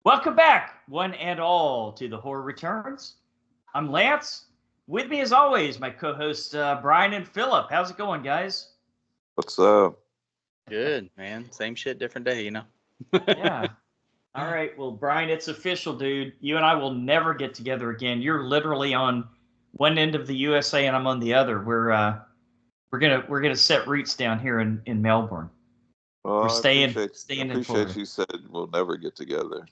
Welcome back, one and all, to the Horror Returns. I'm Lance. With me, as always, my co-hosts Brian and Philip. How's it going, guys? What's up? Good, man. Same shit, different day, Yeah. All right. Well, Brian, it's official, dude. You and I will never get together again. You're literally on one end of the USA, and I'm on the other. We're gonna set roots down here in Melbourne. Well, We're staying I in appreciate Florida. you said we'll never get together.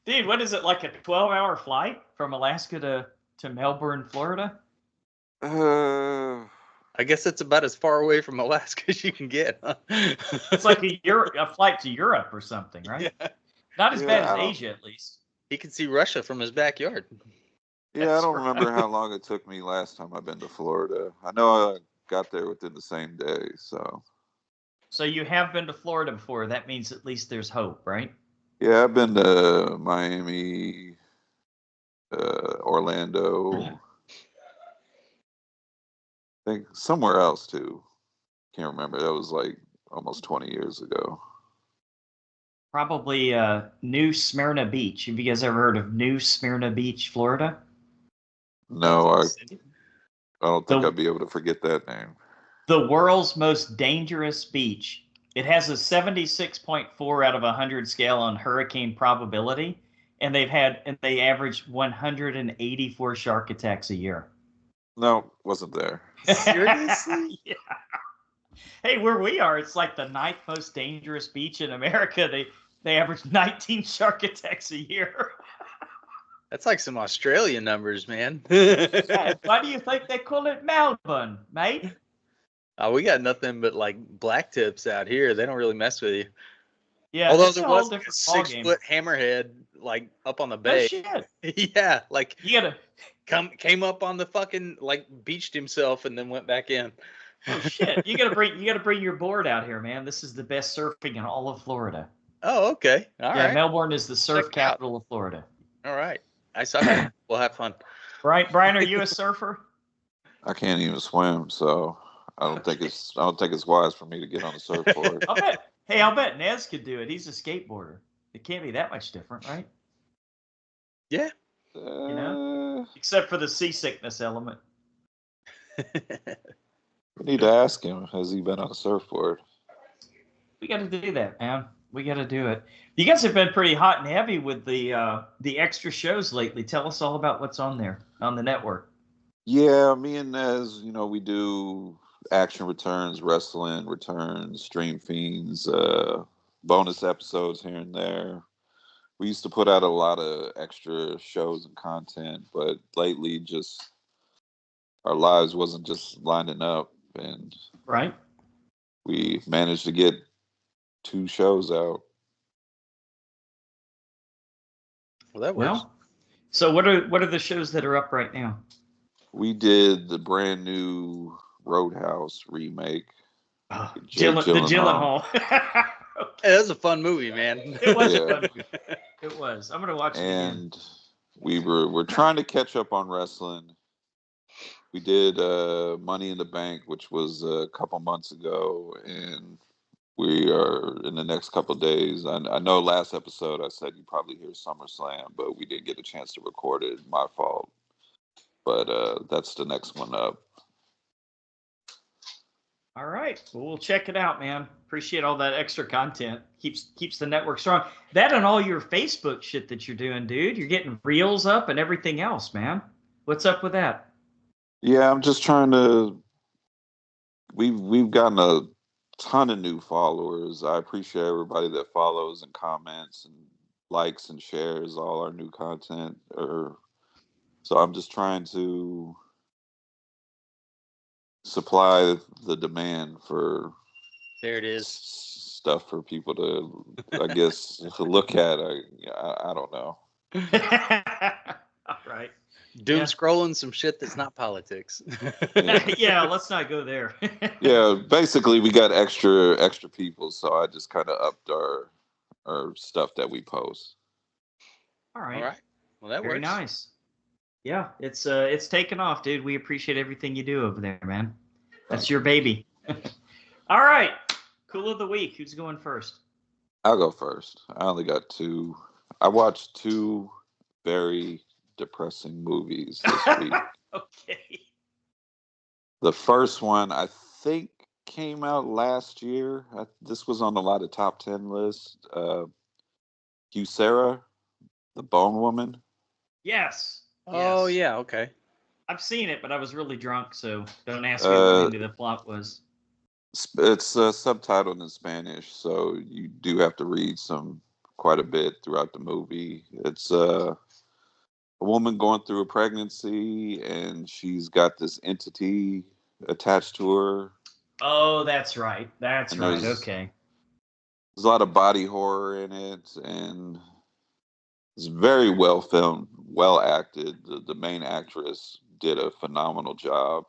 Dude, what is it, like a 12-hour flight from Alaska to Melbourne, Florida? I guess it's about as far away from Alaska as you can get. Huh? It's like a flight to Europe or something, right? Yeah. Not as bad as Asia, at least. He can see Russia from his backyard. I don't remember how long it took me last time I've been to Florida. I know I got there within the same day, so. So you have been to Florida before. That means at least there's hope, right? Yeah, I've been to Miami, Orlando. I think somewhere else too. Can't remember. That was like almost 20 years ago. Probably New Smyrna Beach. Have you guys ever heard of New Smyrna Beach, Florida? No, I don't think I'd be able to forget that name. The world's most dangerous beach. It has a 76.4 out of 100 scale on hurricane probability, and they average 184 shark attacks a year. No, wasn't there. Seriously? Yeah. Hey, where we are, it's like the ninth most dangerous beach in America. They average 19 shark attacks a year. That's like some Australian numbers, man. Why do you think they call it Melbourne, mate? We got nothing but like black tips out here. They don't really mess with you. Yeah, although it's there a whole was like a different ballgame. 6-foot hammerhead like up on the Oh bay. shit! Yeah, like You gotta. came up on the fucking like beached himself and then went back in. Oh shit! You gotta bring your board out here, man. This is the best surfing in all of Florida. Oh, okay. All right. Melbourne is the surf Check it out. capital of Florida. All right. I suck. We'll have fun. Brian, are you a surfer? I can't even swim, so I don't think it's wise for me to get on the surfboard. I'll bet Nez could do it. He's a skateboarder. It can't be that much different, right? Yeah. You know, except for the seasickness element. We need to ask him. Has he been on a surfboard? We got to do that, man. We got to do it. You guys have been pretty hot and heavy with the extra shows lately. Tell us all about what's on there on the network. Yeah, me and Nez, we do action returns, wrestling returns, stream fiends, bonus episodes here and there. We used to put out a lot of extra shows and content, but lately just our lives wasn't just lining up, and right, we managed to get 2 shows out. Well, that works. So what are the shows that are up right now? We did the brand new Roadhouse remake. The Gyllenhaal. Okay. That was a fun movie, man. It was a fun movie. It was. I'm gonna watch it again. And we're trying to catch up on wrestling. We did Money in the Bank, which was a couple months ago, and we are in the next couple of days. I know last episode I said you probably hear SummerSlam, but we didn't get a chance to record it. My fault. But that's the next one up. All right. Well, we'll check it out, man. Appreciate all that extra content. Keeps the network strong. That and all your Facebook shit that you're doing, dude. You're getting reels up and everything else, man. What's up with that? Yeah, I'm just trying to. We've gotten a ton of new followers. I appreciate everybody that follows and comments and likes and shares all our new content. So I'm just trying to supply the demand for. There it is. Stuff for people to, I guess, to look at. I don't know. All right. Doom scrolling some shit that's not politics. Yeah, let's not go there. Yeah, basically we got extra people, so I just kind of upped our stuff that we post. All right. Well, that Very works. nice. Yeah, it's taken off, dude. We appreciate everything you do over there, man. That's your baby. All right. Cool of the week. Who's going first? I'll go first. I only got two. I watched two very depressing movies this week. Okay. The first one, I think, came out last year. This was on a lot of top 10 lists. Sarah, the Bone Woman. Yes. Oh Yes. yeah, okay. I've seen it, but I was really drunk, so don't ask me what Uh, any of the plot was. it's subtitled in Spanish, so you do have to read quite a bit throughout the movie. It's a woman going through a pregnancy, and she's got this entity attached to her, Oh, that's right. That's and right. there's Okay. a lot of body horror in it, and it's very well filmed, well acted. The main actress did a phenomenal job.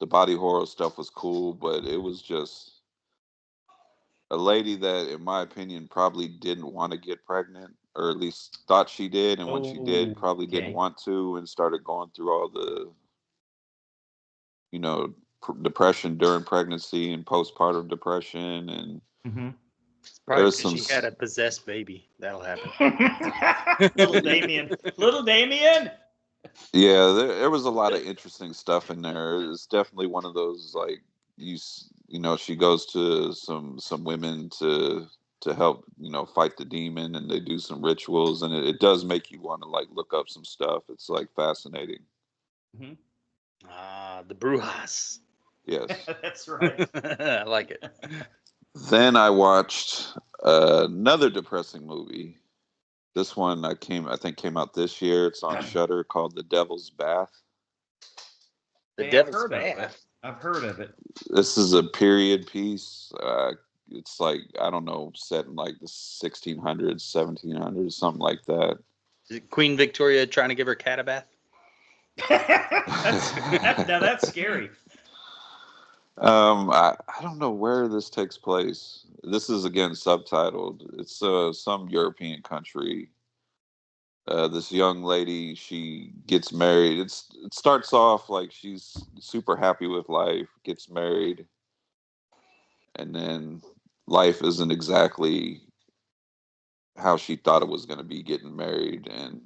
The body horror stuff was cool, but it was just a lady that, in my opinion, probably didn't want to get pregnant, or at least thought she did, and when she did, Oh, probably didn't okay. want to, and started going through all the, you know, depression during pregnancy and postpartum depression, and Mm-hmm. It's there probably was because some. she had a possessed baby. That'll happen. Little Damien. Little Damien. Yeah, there was a lot of interesting stuff in there. It's definitely one of those, like, you know, she goes to some women to help, you know, fight the demon, and they do some rituals, and it does make you want to, like, look up some stuff. It's like fascinating. Mm-hmm. Ah, the Brujas. Yes. That's right. I like it. Then I watched another depressing movie. This one I think came out this year. It's on Shudder, called The Devil's Bath. The Hey, I've Devil's heard of it. Bath. I've heard of it. This is a period piece. It's like, I don't know, set in like the 1600s, 1700s, something like that. Is it Queen Victoria trying to give her cat a bath? Now that's scary. I don't know where this takes place. This is again subtitled. It's some European country. This young lady, she gets married. It starts off like she's super happy with life, gets married, and then life isn't exactly how she thought it was going to be getting married, and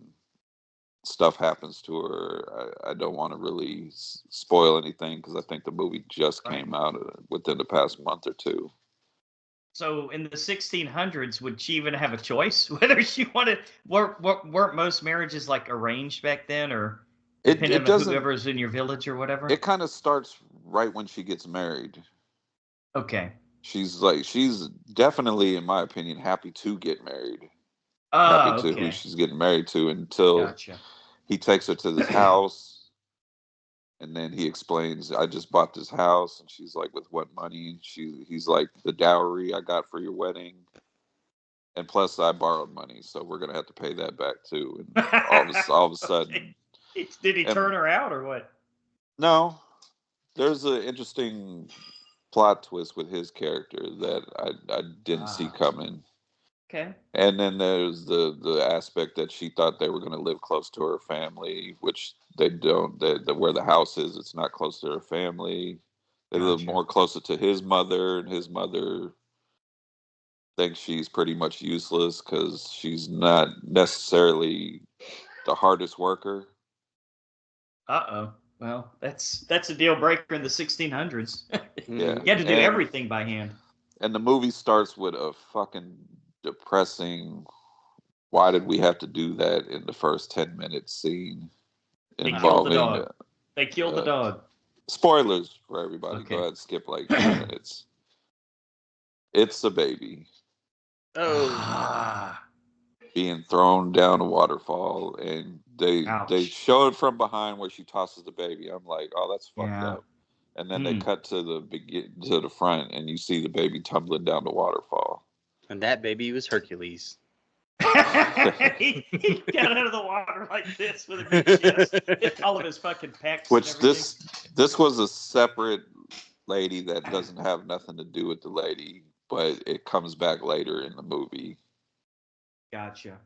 stuff happens to her. I don't want to really spoil anything because I think the movie just Right. came out within the past month or two. So in the 1600s, would she even have a choice whether she wanted? Weren't most marriages like arranged back then, or It depending on doesn't. whoever's in your village or whatever? It kind of starts right when she gets married. Okay. She's definitely, in my opinion, happy to get married, happy Oh, to who okay. she's getting married to, until Gotcha. he takes her to this house. And then he explains, I just bought this house, and she's like, with what money? He's like, the dowry I got for your wedding, and plus I borrowed money, so we're gonna have to pay that back too. And all of a sudden, Did he and turn her out or what? no, there's an interesting plot twist with his character that I didn't see Ah, coming. okay. And then there's the aspect that she thought they were going to live close to her family, which they don't. Where the house is, it's not close to her family. They live Gotcha. more closer to his mother, and his mother thinks she's pretty much useless because she's not necessarily the hardest worker. Uh-oh. Well, that's a deal breaker in the 1600s. Yeah, You had to do and everything by hand. the movie starts with a fucking depressing. Why did we have to do that in the first 10 minute scene They killed the involving dog. They killed the uh, dog. spoilers for everybody. Go Okay. ahead and skip like 2 minutes. It's a baby Oh, Ah, being thrown down a waterfall, and they ouch. show it from behind where she tosses the baby. I'm like, oh, that's fucked Yeah. up. And then they Hmm. cut to the front, and you see the baby tumbling down the waterfall. and that baby was Hercules. he got out of the water like this with a big chest, all of his fucking pecs and Which everything. this was a separate lady that doesn't have nothing to do with the lady, but it comes back later in the movie. Gotcha.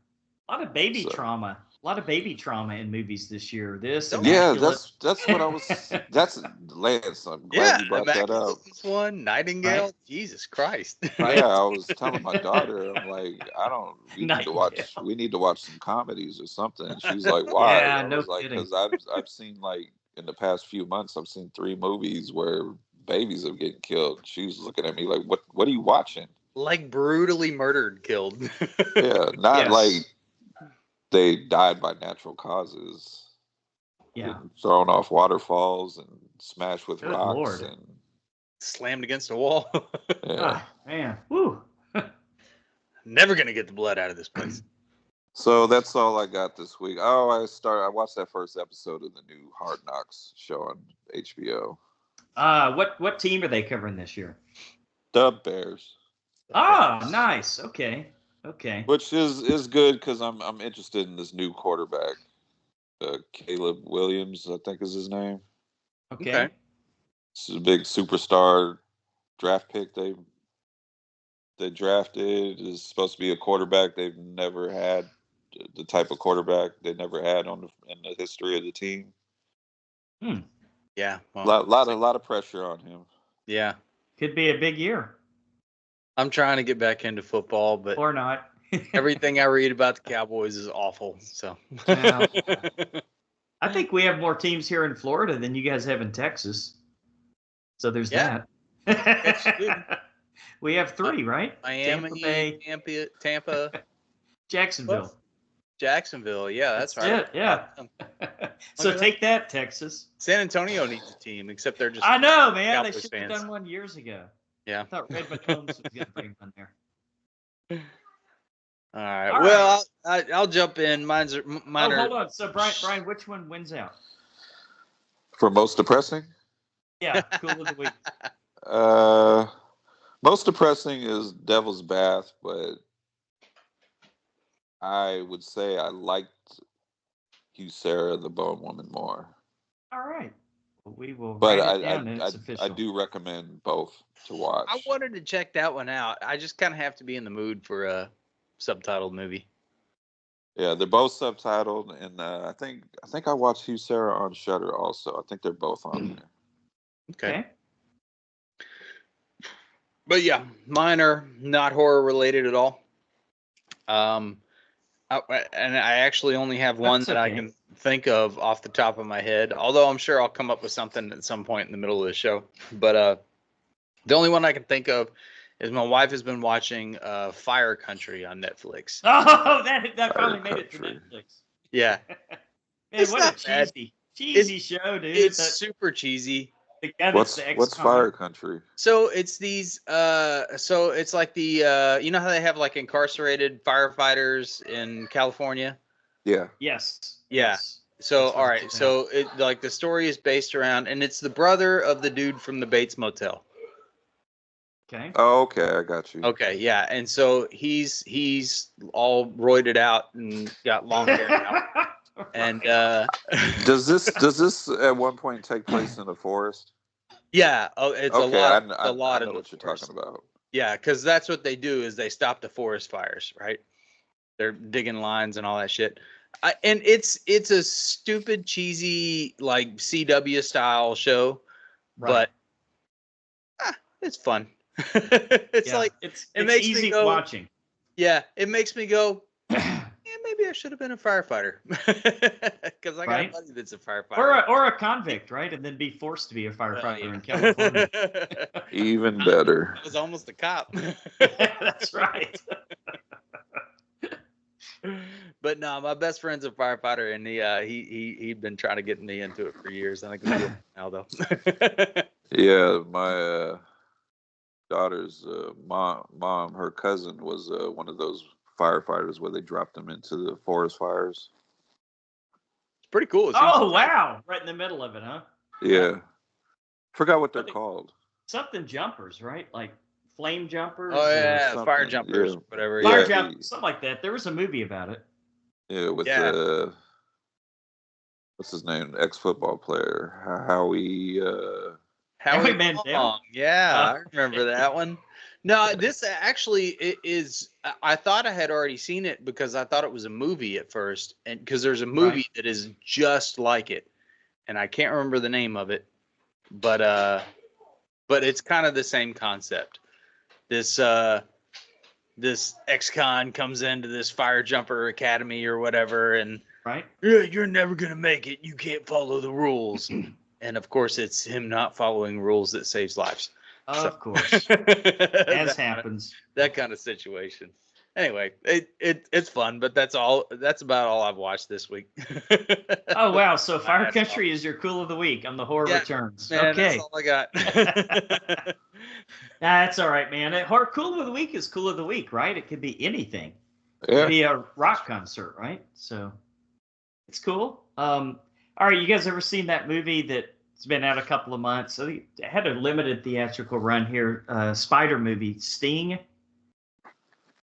A lot of baby So- trauma. A lot of baby trauma in movies this year. This Yeah, immaculate. that's what I was. That's Lance. I'm glad Yeah, you brought that Immaculate up. was one. Nightingale. Right. Jesus Christ. Right. Yeah, I was telling my daughter, I'm like, I don't. We need to watch. Nightingale. We need to watch some comedies or something. And she's like, why? Yeah, I no was like, kidding. because I've seen like in the past few months, I've seen 3 movies where babies are getting killed. She's looking at me like, what are you watching? Like brutally murdered, killed. Yeah, not Yes. like they died by natural causes. Yeah. Getting thrown off waterfalls and smashed with Good rocks Lord. and Slammed against a wall. yeah. Ah, man. Woo. Never gonna get the blood out of this place. So that's all I got this week. Oh, I watched that first episode of the new Hard Knocks show on HBO. What team are they covering this year? The Bears, Ah, nice. Okay. Okay. which is good because I'm interested in this new quarterback, Caleb Williams, I think is his name. Okay. It's a big superstar draft pick they drafted. Is supposed to be a quarterback they've never had, the type of quarterback they never had in the history of the team. Yeah. A Well, lot of pressure on him. yeah. Could be a big year I'm trying to get back into football, but or not. everything I read about the Cowboys is awful. So Well, I think we have more teams here in Florida than you guys have in Texas. So there's Yeah. Yes, you do. that. We have 3, right? Miami, Tampa Bay, Tampa, Jacksonville. Jacksonville. Yeah, that's right. it. Yeah. So at take that, Texas. San Antonio needs a team, except they're just I know, man. They Cowboys should have fans. done one years ago. Yeah. I thought Red McCombs was going to bring one there. All right. All Well, I'll jump in. Mine Oh, are hold on. So, Brian, which one wins out? For most depressing, Yeah, cool of the week. most depressing is Devil's Bath, but I would say I liked Sarah the Bone Woman more. All right. Well, we will But write it down and it's I official. do recommend both to watch. I wanted to check that one out. I just kind of have to be in the mood for a subtitled movie. Yeah, they're both subtitled, and I think I watched Sarah on Shudder also. I think they're both on there. Okay. But yeah, mine are not horror related at all. And I actually only have one That's that I okay. can think of off the top of my head. Although I'm sure I'll come up with something at some point in the middle of the show. But the only one I can think of is my wife has been watching Fire Country on Netflix. Oh, that finally made it to Country. Netflix. Yeah, Man, It's what a not bad. cheesy show, dude. it's That- super cheesy. the guy that's What's the what's ex-con. Fire Country? So it's these so it's like the you know how they have like incarcerated firefighters in California? Yeah. Yes. Yeah. Yes. So That's what all it's right, so it like the story is based around, and it's the brother of the dude from the Bates Motel. Okay. Oh, okay, I got you. Okay, yeah, and so he's all roided out and got long hair now. And Does this at one point take place in a forest? yeah, it's Okay, a I lot know of what you're forest. talking about. Yeah, because that's what they do is they stop the forest fires, right? They're digging lines and all that shit. And it's a stupid, cheesy, like CW style show, Right. but it's fun. It's Yeah, like it's makes me easy go- watching. yeah, it makes me go. Yeah, maybe I should have been a firefighter because I got Right. a buddy that's a firefighter. Or a convict, right? And then be forced to be a firefighter Yeah. in California. Even better. I was almost a cop. That's right. But no, my best friend's a firefighter, and he'd been trying to get me into it for years. I think it's doing it now though. Yeah, my daughter's mom, her cousin was one of those firefighters where they dropped them into the forest fires. It's pretty cool. It Oh seems- wow! Right in the middle of it, huh? Yeah, forgot what they're But they- called. Something jumpers, right? Like flame jumpers. Oh or yeah, something, fire jumpers, yeah. whatever. Yeah, Fire Yeah. jump, something like that. There was a movie about it. Yeah, with Yeah. what's his name? Ex-football player, Howie. Howie Mandel. Long. Yeah, Oh. I remember that one. No, this actually is. I thought I had already seen it because I thought it was a movie at first, and because there's a movie that is just like it, and I can't remember the name of it, but it's kind of the same concept. This ex-con comes into this fire jumper academy or whatever, and yeah, you're never gonna make it. You can't follow the rules, and of course, it's him not following rules that saves lives. Of course, as happens. That kind of situation. Anyway, it's fun, but that's about all I've watched this week. Oh wow! So Fire Country is your cool of the week on the horror returns. Man, okay, that's all I got. That's all right, man. Horror cool of the week is cool of the week, right? It could be anything. It Yeah. could be a rock concert, right? So it's cool. All right, you guys ever seen that movie that's been out a couple of months? So it had a limited theatrical run here. Spider movie, Sting.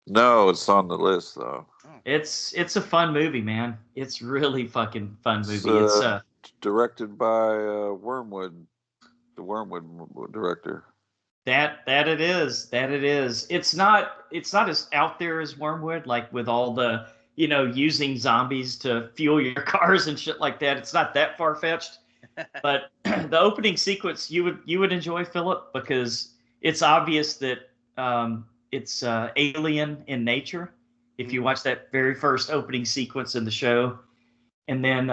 No, it's on the list though. It's a fun movie, man. It's really fucking fun movie. It's It's directed by Wormwood, the Wormwood director. That it is. It's not as out there as Wormwood, like with all the using zombies to fuel your cars and shit like that. It's not that far fetched. But the opening sequence you would enjoy, Philip, because it's obvious that it's alien in nature. If you watch that very first opening sequence in the show, and then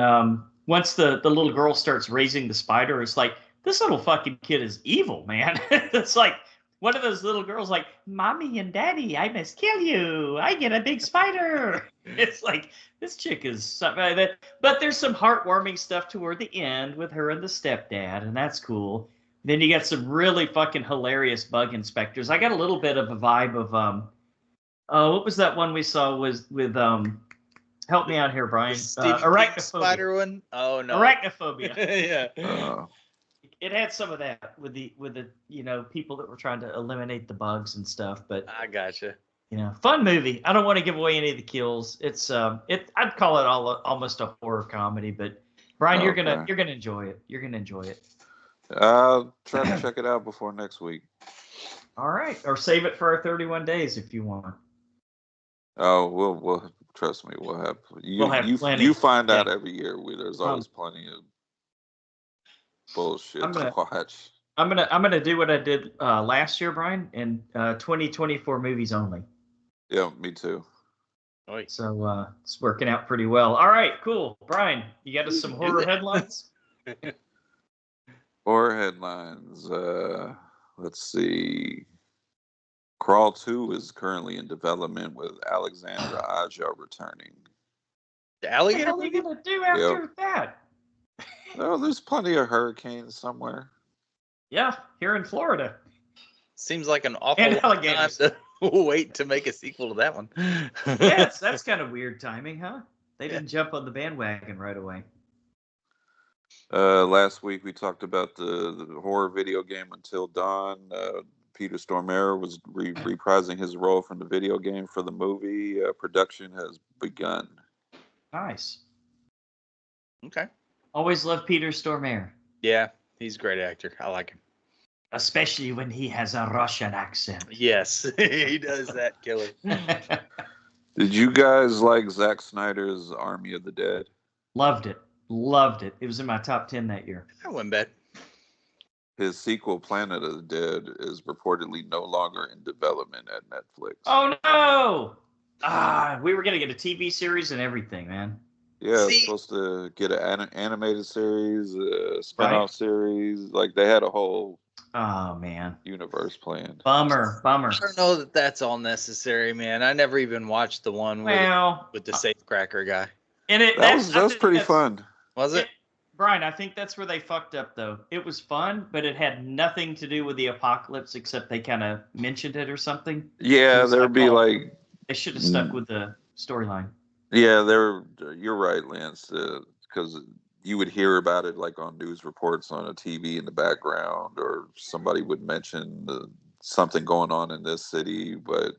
once the little girl starts raising the spider, it's like, this little fucking kid is evil, man. It's like one of those little girls like, Mommy and Daddy, I must kill you. I get a big spider. It's like, this chick is something like that. But there's some heartwarming stuff toward the end with her and the stepdad, and that's cool. Then you got some really fucking hilarious bug inspectors. I got a little bit of a vibe of what was that one we saw was with help me out here, Brian. Arachnophobia. Spider one? Oh no. Arachnophobia. Yeah. It had some of that with the people that were trying to eliminate the bugs and stuff, but I gotcha. Fun movie. I don't want to give away any of the kills. It's I'd call it almost a horror comedy, but Brian, you're gonna enjoy it. You're gonna enjoy it. I'll try to check it out before next week. All right, or save it for our 31 days if you want. Oh, we'll trust me. We'll have plenty. You find out every year. There's always plenty of bullshit to watch. I'm gonna do what I did last year, Brian, and 2024 movies only. Yeah, me too. So it's working out pretty well. All right, cool. Brian, you got us some horror headlines? Horror headlines. Let's see. Crawl 2 is currently in development with Alexandra Aja returning. The alligator? What are you gonna do after that? Oh, there's plenty of hurricanes somewhere. Yeah, here in Florida. Seems like an awful long time to wait to make a sequel to that one. Yes, that's kind of weird timing, huh? They didn't jump on the bandwagon right away. Last week we talked about the horror video game Until Dawn. Peter Stormare was reprising his role from the video game for the movie. Production has begun. Nice. Okay. Always love Peter Stormare. Yeah, he's a great actor. I like him. Especially when he has a Russian accent. Yes, he does that killer. Did you guys like Zack Snyder's Army of the Dead? Loved it. It was in my top 10 that year. That wasn't bad. His sequel, Planet of the Dead, is reportedly no longer in development at Netflix. Oh, no! We were going to get a TV series and everything, man. Yeah, it's supposed to get an animated series, a spinoff series. Like, they had a whole universe planned. Bummer. I don't know that that's all necessary, man. I never even watched the one with the safecracker guy. And that was pretty fun. Was it? Brian, I think that's where they fucked up, though. It was fun, but it had nothing to do with the apocalypse, except they kind of mentioned it or something. Yeah, there'd be like... They should have stuck with the storyline. Yeah, you're right, Lance, because you would hear about it like on news reports on a TV in the background, or somebody would mention something going on in this city, but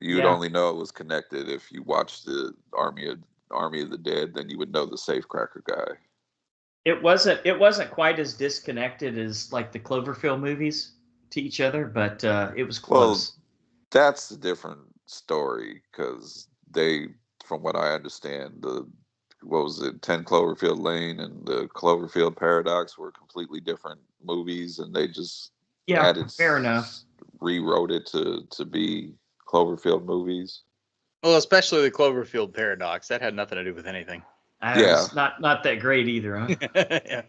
you'd only know it was connected if you watched the Army of the Dead. Then you would know the safecracker guy. It wasn't quite as disconnected as like the Cloverfield movies. to each other, but it was Well, close. that's a different story because they, from what I understand, what was it, 10 Cloverfield Lane and the Cloverfield Paradox were completely different movies, and they just Yeah, fair enough. rewrote it to be Cloverfield movies. Well, especially the Cloverfield Paradox. That had nothing to do with anything. Yeah. It's not that great either, huh? Yeah.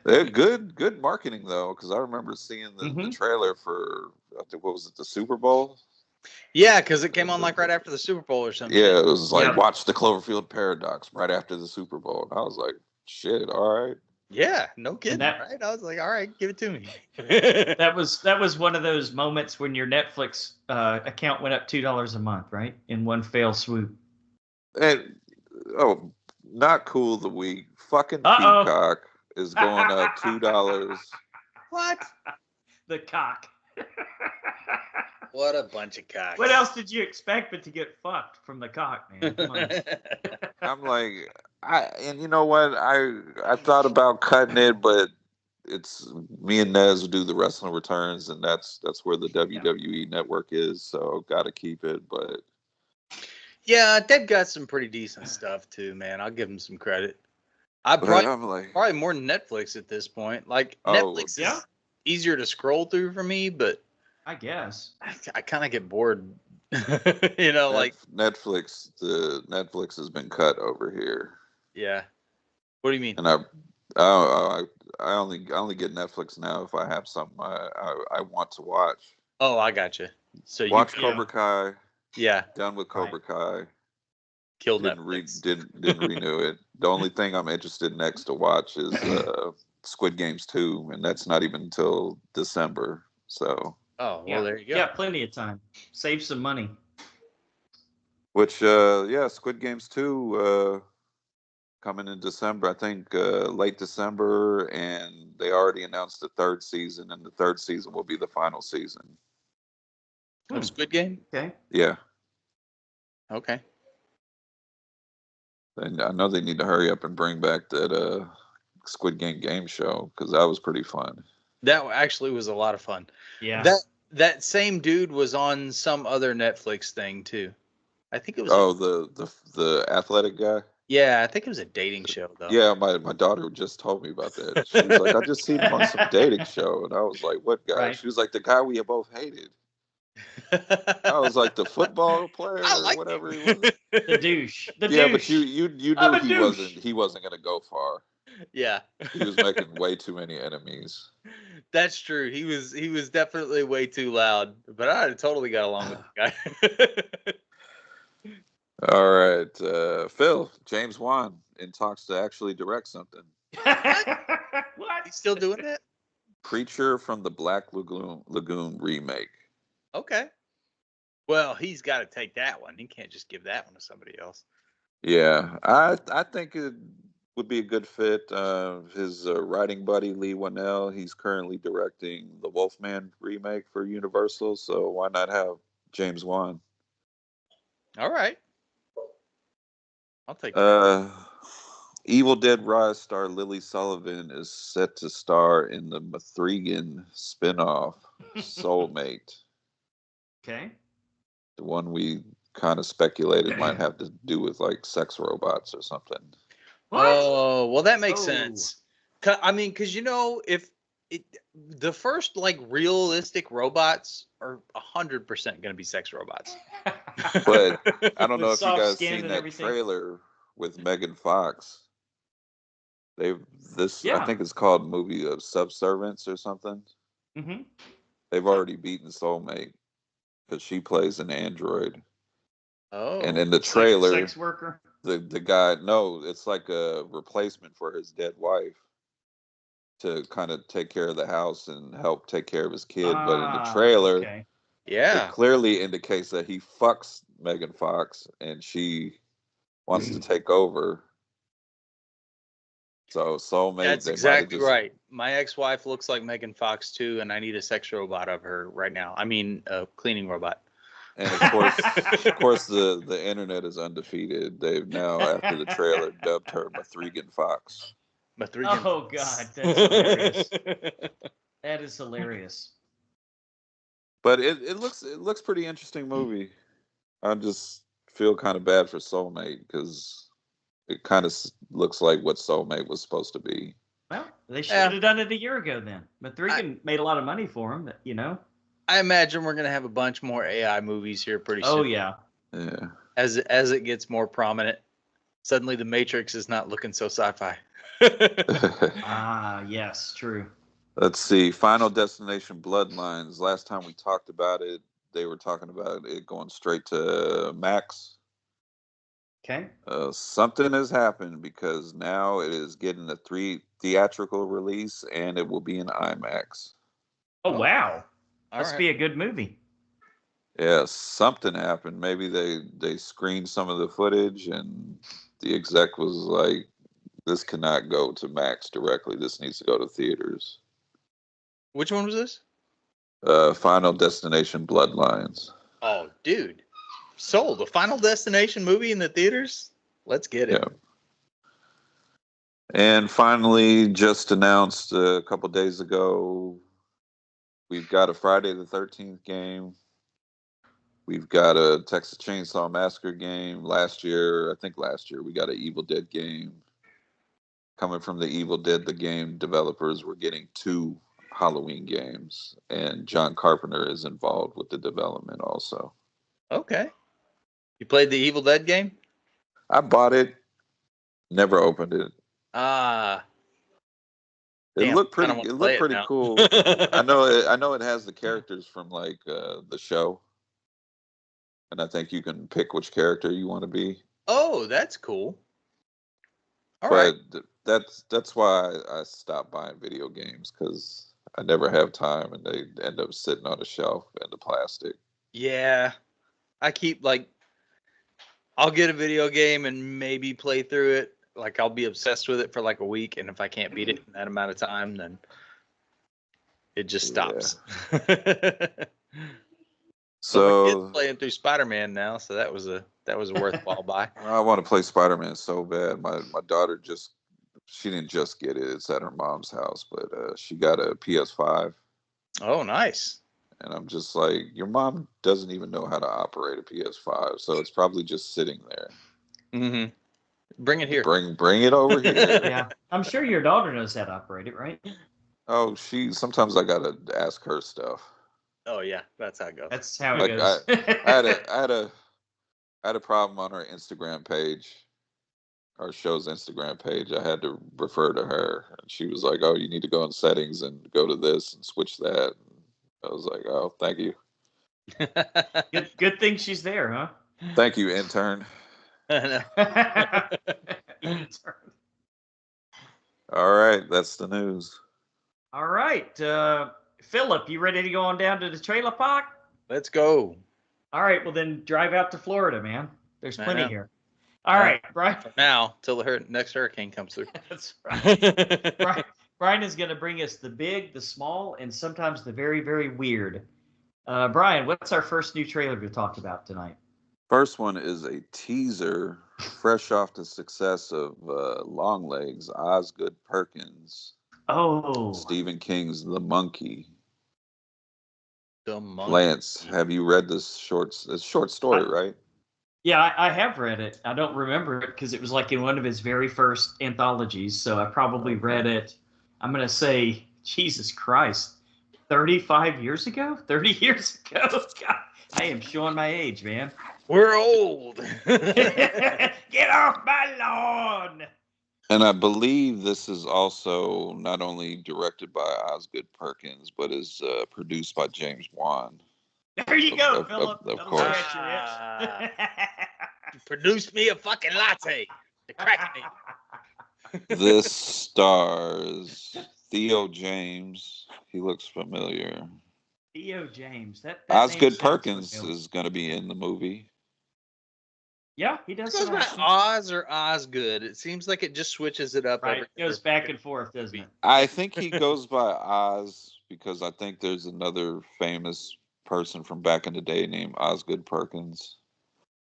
They're good marketing though, because I remember seeing the Mhm. trailer for, I think, what was it, the Super Bowl? Yeah, because it came on like right after the Super Bowl or some Yeah, shit. it was like, Yep. watch the Cloverfield Paradox right after the Super Bowl. And I was like, shit, all right. Yeah, no kidding, that- right? I was like, all right, give it to me. That was one of those moments when your Netflix account went up $2 a month, right? In one fell swoop. And oh, not cool the week. Fucking Uh-oh. Peacock is going up $2. What? The cock. What a bunch of cocks. What else did you expect but to get fucked from the cock, man? Come on. I'm like, and you know what? I thought about cutting it, but it's me and Nez do the wrestling returns, and that's where the WWE network is, so got to keep it. But Yeah, they've got some pretty decent stuff too, man. I'll give them some credit. I but probably, I'm like, probably more than Netflix at this point. Like Oh, Netflix yeah. is easier to scroll through for me, but I guess. I kind of get bored. You know, like Netflix. The Netflix has been cut over here, yeah. What do you mean? and I only get Netflix now if I have something I want to watch. Oh, I got you. So Watch you, Cobra Kai. yeah, Done with Cobra Kai. killed Didn't Netflix. didn't renew it. The only thing I'm interested next to watch is Squid Games 2, and that's not even until December. So, Oh, well, Yeah. there you go. Yeah, plenty of time. Save some money. which yeah, Squid Games 2 coming in December. I think late December, and they already announced the third season, and the third season will be the final season. Of Squid Game? Okay. Yeah, Okay. and I know they need to hurry up and bring back that Squid game show because that was pretty fun. That actually was a lot of fun. Yeah. That same dude was on some other Netflix thing too. I think it was Oh, the athletic guy. yeah, I think it was a dating show though. Yeah, my daughter just told me about that. She was like, I just seen him on some dating show, and I was like, what guy? Right. She was like, the guy we both hated. I was like, the football player I or like whatever he him. was. The douche. The Yeah, douche. but you I'm knew a douche. he wasn't gonna go far. Yeah. He was making way too many enemies. That's true. He was definitely way too loud, but I totally got along with the guy. All right, Phil, James Wan in talks to actually direct something. What? He's still doing that? Creature from the Black Lagoon remake. Okay. Well, he's got to take that one. He can't just give that one to somebody else. Yeah, I think it would be a good fit. His writing buddy Lee Winnell, he's currently directing the Wolfman remake for Universal, so why not have James Wan? All right. I'll take that. Evil Dead Rise star Lily Sullivan is set to star in the Mithrigan spinoff Soulmate, Okay. the one we kind of speculated might have to do with like sex robots or something. What? Oh, well, that makes Oh. sense. I mean, because if the first like realistic robots are 100% going to be sex robots. But I don't With know if you soft guys skin seen and that everything. trailer with Megan Fox. I Yeah. think it's called movie of Subservience or something. Mm-hmm. They've already beaten Soulmate because she plays an android. Oh, And in the trailer, Sex worker. the guy, no, it's like a replacement for his dead wife to kind of take care of the house and help take care of his kid. But in the trailer, Okay. yeah. it clearly indicates that he fucks Megan Fox and she wants to take over. So Soulmate, That's they might have exactly just right. My ex-wife looks like Megan Fox too, and I need a sex robot of her right now. I mean, a cleaning robot. And of course, the internet is undefeated. They've now, after the trailer, dubbed her Mithrigan Fox. Mithrigan. Oh God, that's hilarious. That is hilarious. But it looks pretty interesting movie. I just feel kind of bad for Soulmate because it kind of looks like what Soulmate was supposed to be. Well, they should have done it a year ago then. But made a lot of money for them, you know. I imagine we're gonna have a bunch more AI movies here pretty soon. Oh yeah. Yeah. As it gets more prominent, suddenly the Matrix is not looking so sci-fi. Ah, yes, true. Let's see. Final Destination Bloodlines. Last time we talked about it, they were talking about it going straight to Max. Okay. Something has happened because now it is getting a theatrical release and it will be in IMAX. Oh wow. All Must right. be a good movie. Yeah, something happened. Maybe they screened some of the footage and the exec was like, this cannot go to Max directly. This needs to go to theaters. Which one was this? Final Destination Bloodlines. Oh, dude. Sold. A Final Destination movie in the theaters? Let's get it. Yeah. And finally, just announced a couple days ago, we've got a Friday the 13th game. We've got a Texas Chainsaw Massacre game. Last year, we got an Evil Dead game. Coming from the Evil Dead, the game developers, were getting 2 Halloween games. And John Carpenter is involved with the development also. Okay. You played the Evil Dead game? I bought it, never opened it. Ah. It Damn, looked I kinda pretty. wanna It play looked it pretty now. cool. I know it has the characters from like the show, and I think you can pick which character you want to be. Oh, that's cool. All right. But that's why I stopped buying video games because I never have time, and they end up sitting on a shelf in the plastic. Yeah. I keep I'll get a video game and maybe play through it. Like I'll be obsessed with it for like a week, and if I can't beat it in that amount of time, then it just stops. But my kid's So playing through Spider-Man now, so that was a worthwhile buy. I want to play Spider-Man so bad. My daughter she didn't just get it. It's at her mom's house, but she got a PS5. Oh, nice. And I'm just like, your mom doesn't even know how to operate a PS5, so it's probably just sitting there. Mm-hmm. Bring it here. Bring it over here. Yeah, I'm sure your daughter knows how to operate it, right? Oh, sometimes I gotta ask her stuff. Oh yeah, that's how it goes. That's how it Like goes. I had a problem on our Instagram page, our show's Instagram page. I had to refer to her, and she was like, "Oh, you need to go in settings and go to this and switch that." And I was like, "Oh, thank you, Good thing she's there, huh? thank you, intern." All right, that's the news. All right, Philip, you ready to go on down to the trailer park? Let's go. All right, well then drive out to Florida, man. There's I plenty know. here. All right, Brian. Now, till the next hurricane comes through. That's right. Brian is going to bring us the big, the small, and sometimes the very, very weird. Brian, what's our first new trailer to talk about tonight? First one is a teaser, fresh off the success of Longlegs, Osgood Perkins, Oh, Stephen King's The Monkey. The monkey. Lance, have you read this short story, right? yeah, I have read it. I don't remember it because it was like in one of his very first anthologies. So I probably read it, I'm going to say, Jesus Christ, 35 years ago? 30 years ago? God, I am showing my age, man. We're old. Get off my lawn! And I believe this is also not only directed by Osgood Perkins, but is produced by James Wan. There you go, Of Philip. course. Scratch your itch. Produce me a fucking latte to crack me. This stars Theo James. He looks familiar. Theo James. That Osgood name sounds Perkins familiar. is going to be in the movie. Yeah, he does. It goes some by action. Oz or Osgood. It seems like it just switches it up. Right, every it goes back and forth, doesn't it? I think he goes by Oz because I think there's another famous person from back in the day named Osgood Perkins.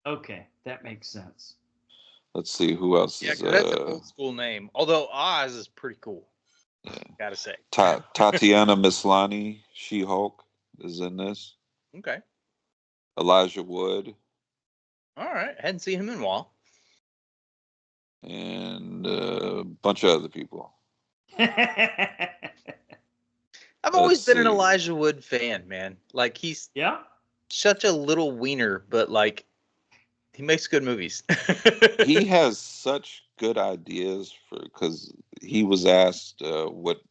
Okay, that makes sense. Let's see who else Yeah, is. 'cause that's an old school name. Although Oz is pretty cool. Yeah. Gotta say. Tatiana Maslany, She-Hulk, is in this. Okay. Elijah Wood, All right. Hadn't seen him in a while. and a bunch of other people. I've Let's always been an see. Elijah Wood fan, man. Like he's Yeah. such a little wiener, but like he makes good movies. He has such good ideas because he was asked what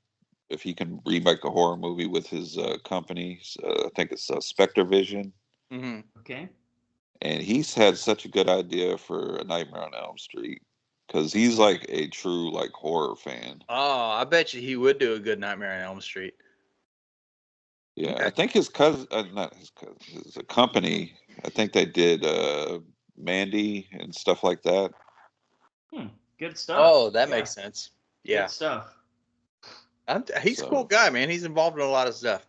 if he can remake a horror movie with his company. I think it's Spectre Vision, hmm Okay. and he's had such a good idea for A Nightmare on Elm Street because he's like a true like horror fan. Oh, I bet you he would do a good Nightmare on Elm Street. Yeah, Okay. I think his cousin, not his cousin, his company. I think they did Mandy and stuff like that. Good stuff. Oh, that Yeah. makes sense. Good Yeah. stuff. He's a cool So guy, man. He's involved in a lot of stuff.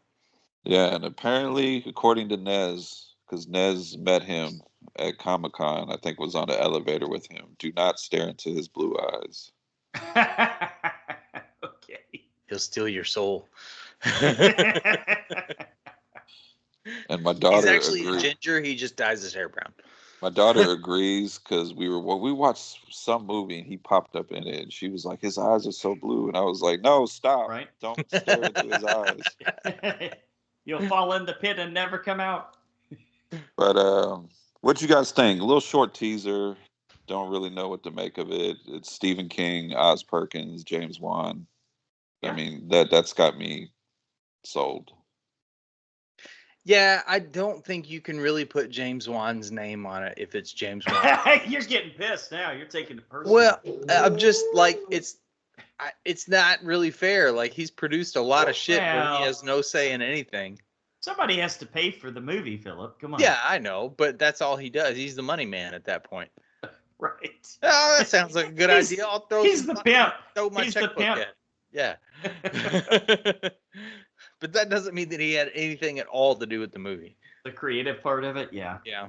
yeah, and apparently, according to Nez, because Nez met him at Comic-Con, I think was on the elevator with him. Do not stare into his blue eyes. Okay. He'll steal your soul. And my He's daughter actually a agreed. ginger. He just dyes his hair brown. My daughter agrees because we watched some movie and he popped up in it. And she was like, "His eyes are so blue," and I was like, "No, stop! Right. Don't stare into his eyes." You'll fall in the pit and never come out. But what you guys think? A little short teaser. Don't really know what to make of it. It's Stephen King, Oz Perkins, James Wan. I Yeah. mean that's got me sold. Yeah, I don't think you can really put James Wan's name on it if it's James Wan. You're getting pissed now. You're taking it personal. Well, I'm just like it's not really fair. Like he's produced a lot of shit where he Well. has no say in anything. Somebody has to pay for the movie, Philip. Come on. Yeah, I know, but that's all he does. He's the money man at that point. Right. Oh, that sounds like a good He's- idea. I'll throw He's some the money, pimp. throw my He's the checkbook pimp. in. Yeah. But that doesn't mean that he had anything at all to do with the movie. The creative part of it, yeah. Yeah.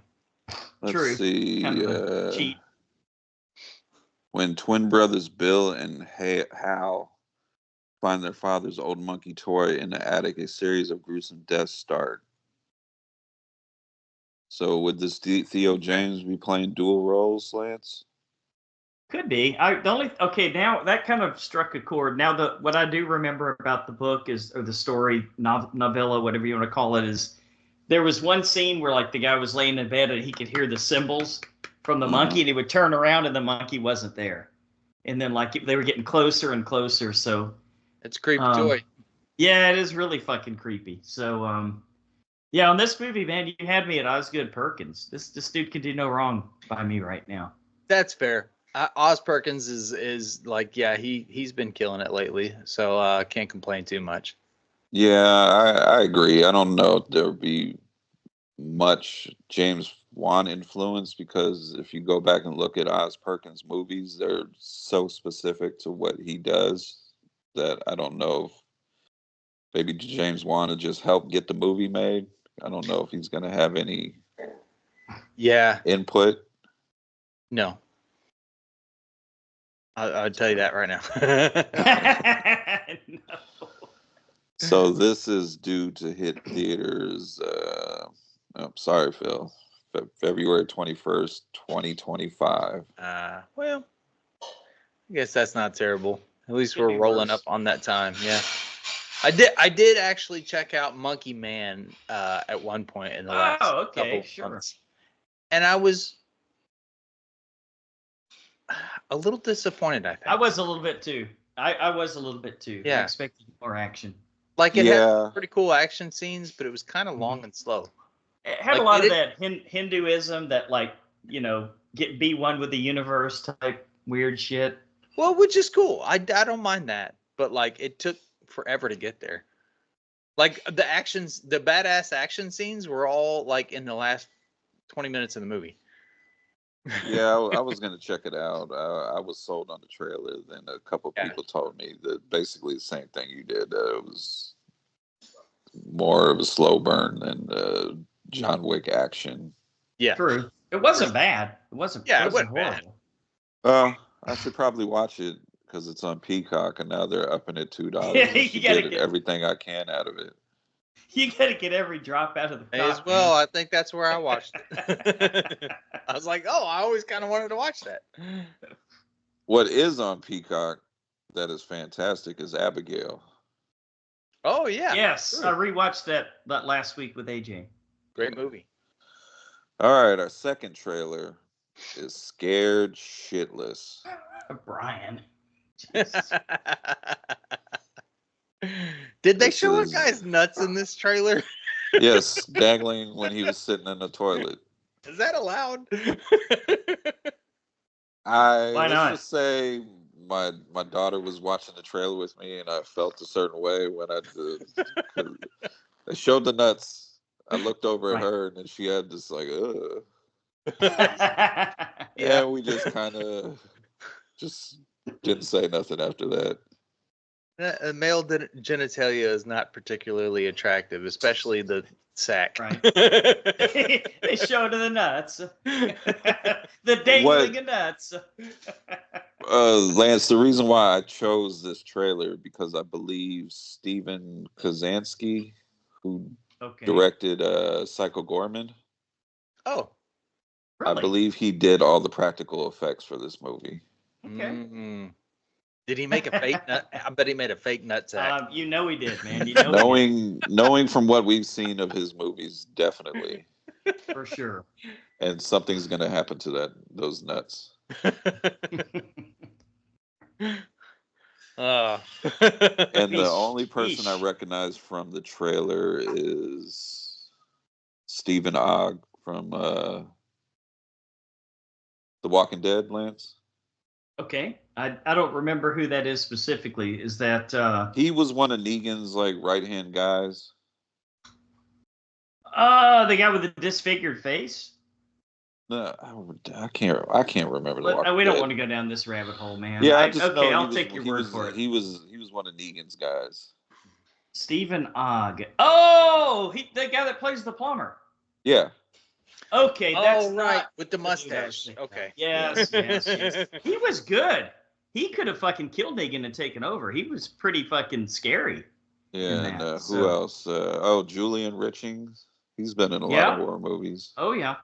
Let's True. see. Kind of a cheat. When twin brothers Bill and Hal find their father's old monkey toy in the attic, a series of gruesome deaths start. So would this Theo James be playing dual roles, Lance? Could be. Okay, now that kind of struck a chord. Now what I do remember about the book or the story, novella, whatever you want to call it, is there was one scene where like the guy was laying in bed and he could hear the cymbals from the monkey, and he would turn around and the monkey wasn't there. And then like they were getting closer and closer. So It's a creepy toy. yeah, it is really fucking creepy. So yeah, on this movie, man, you had me at Osgood Perkins. This dude can do no wrong by me right now. That's fair. Oz Perkins is like, yeah, he's been killing it lately, so can't complain too much. Yeah, I agree. I don't know if there would be much James Wan influence because if you go back and look at Oz Perkins movies, they're so specific to what he does that I don't know if maybe James Wan to just help get the movie made. I don't know if he's going to have any input. No. I'll tell you that right now. No. So this is due to hit theaters. Sorry, Phil. February 21st, 2025. Well, I guess that's not terrible. At least Could we're be rolling worse. up on that time. Yeah. I did actually check out Monkey Man at one point in the last couple of months. And I was a little disappointed, I think. I was a little bit too. I was a little bit too. Yeah. I expected more action. Like it had pretty cool action scenes, but it was kind of long and slow. It had a lot of that Hinduism, that like, be one with the universe type weird shit. Well, which is cool. I don't mind that, but like it took forever to get there. Like the badass action scenes were all like in the last 20 minutes of the movie. Yeah, I was going to check it out. I was sold on the trailer. Then a couple people told me that basically the same thing you did. It was more of a slow burn than John Wick action. Yeah, true. It wasn't bad. It wasn't. Yeah, it wasn't horrible. I should probably watch it because it's on Peacock, and now they're upping it $2. Yeah, I should you gotta get get everything I can out of it. You gotta get every drop out of the May cock, as well. man. I think that's where I watched it. I was like, oh, I always kind of wanted to watch that. What is on Peacock that is fantastic is Abigail. Oh yeah. Yes, I True. rewatched that last week with AJ. Great movie. All right, our second trailer is Scared Shitless. Brian. Did they This show a is- guy's nuts in this trailer? Yes, dangling when he was sitting in the toilet. Is that allowed? Why Let's not? just say my daughter was watching the trailer with me, and I felt a certain way when they showed the nuts. I looked over at Right. her, and then she had this like, ugh. Yeah. And we just kind of just didn't say nothing after that. Male genitalia is not particularly attractive, especially the sack. Right. They showed the nuts. The dangling of nuts. Lance, the reason why I chose this trailer because I believe Steven Kazansky, who Okay. directed Psycho Gorman, Oh. I Really? believe he did all the practical effects for this movie. Okay. Mm. Did he make a fake nut? I bet he made a fake nut sack. You know he did, man. You know he did. Knowing from what we've seen of his movies, definitely. For sure. And something's gonna happen to those nuts. And the only person I recognize from the trailer is Stephen Ogg from The Walking Dead, Lance. Okay. I don't remember who that is specifically. Is that He was one of Negan's like right-hand guys. the guy with the disfigured face? No, I can't remember The Walking We don't Dead. want to go down this rabbit hole, man. Yeah, I just know I'll take your word for it. He was one of Negan's guys. Stephen Ogg. Oh, the guy that plays the plumber. Yeah. Okay, that's right, not with the dude I was mustache. thinking of. Okay. Yes. He was good. He could have fucking killed Negan and taken over. He was pretty fucking scary. Yeah, and that, who so- else? Julian Richings. He's been in a lot of horror movies. Oh yeah.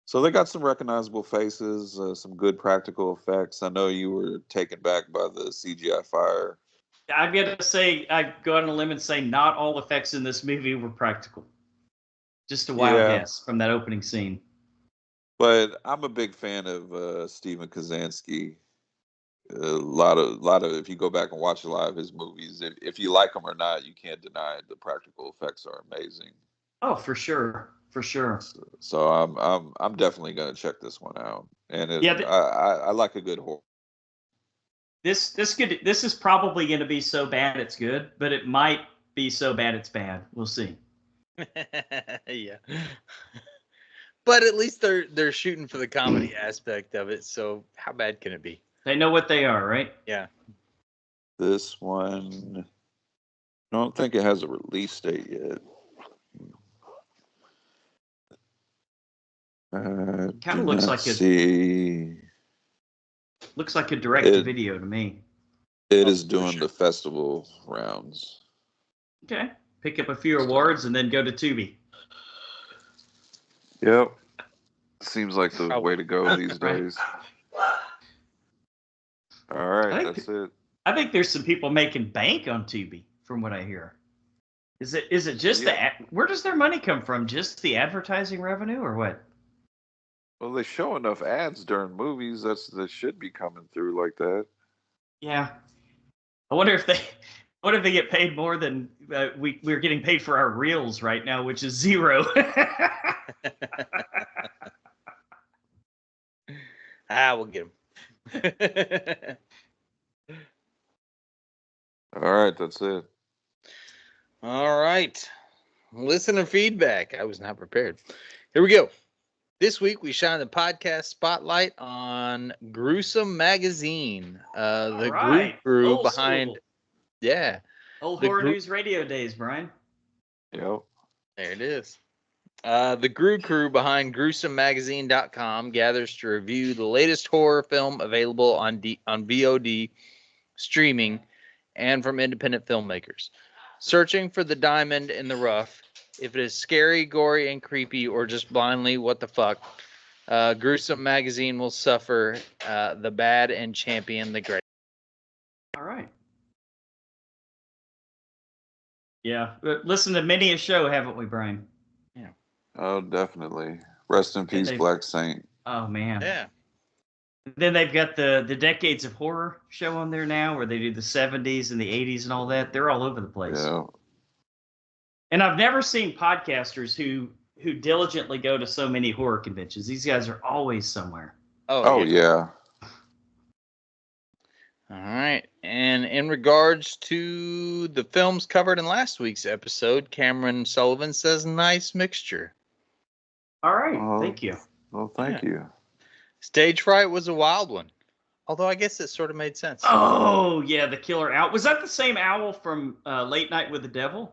So they got some recognizable faces, some good practical effects. I know you were taken back by the CGI fire. I've got to say, I go on a limb and say not all effects in this movie were practical. Just a wild guess from that opening scene. But I'm a big fan of Steven Kazansky. A lot of if you go back and watch a lot of his movies, if you like them or not, you can't deny the practical effects are amazing. Oh, for sure. So I'm definitely gonna check this one out. And I like a good horror. This is probably going to be so bad it's good, but it might be so bad it's bad. We'll see. Yeah. But at least they're shooting for the comedy aspect of it. So how bad can it be? They know what they are, right? Yeah. This one, I don't think it has a release date yet. Kind of looks like looks like a direct to video to me. It is doing the festival rounds. Okay. Pick up a few awards and then go to Tubi. Yep. Seems like the way to go these days. All right, that's it. I think there's some people making bank on Tubi, from what I hear. Is it just where does their money come from? Just the advertising revenue or what? Well, they show enough ads during movies that should be coming through like that. Yeah. I wonder if they get paid more than we're getting paid for our reels right now, which is zero. We'll get them. All right, that's it. All right. Listener feedback. I was not prepared. Here we go. This week we shine the podcast spotlight on Gruesome Magazine. The right. group Old behind school. Yeah. Old horror news radio days, Brian. Yep. There it is. The crew behind GruesomeMagazine.com gathers to review the latest horror film available on VOD streaming and from independent filmmakers. Searching for the diamond in the rough. If it is scary, gory, and creepy, or just blindly, what the fuck? Gruesome Magazine will suffer the bad and champion the great. All right. Yeah. Listen to many a show, haven't we, Brian? Yeah. Oh, definitely. Rest in peace, Black Saint. Oh, man. Yeah. Then they've got the Decades of Horror show on there now, where they do the 70s and the 80s and all that. They're all over the place. Yeah. And I've never seen podcasters who diligently go to so many horror conventions. These guys are always somewhere. Oh yeah. All right. And in regards to the films covered in last week's episode, Cameron Sullivan says, nice mixture. All right. Thank you. Well, thank you. Stage Fright was a wild one. Although I guess it sort of made sense. Oh, yeah. The killer owl. Was that the same owl from Late Night with the Devil?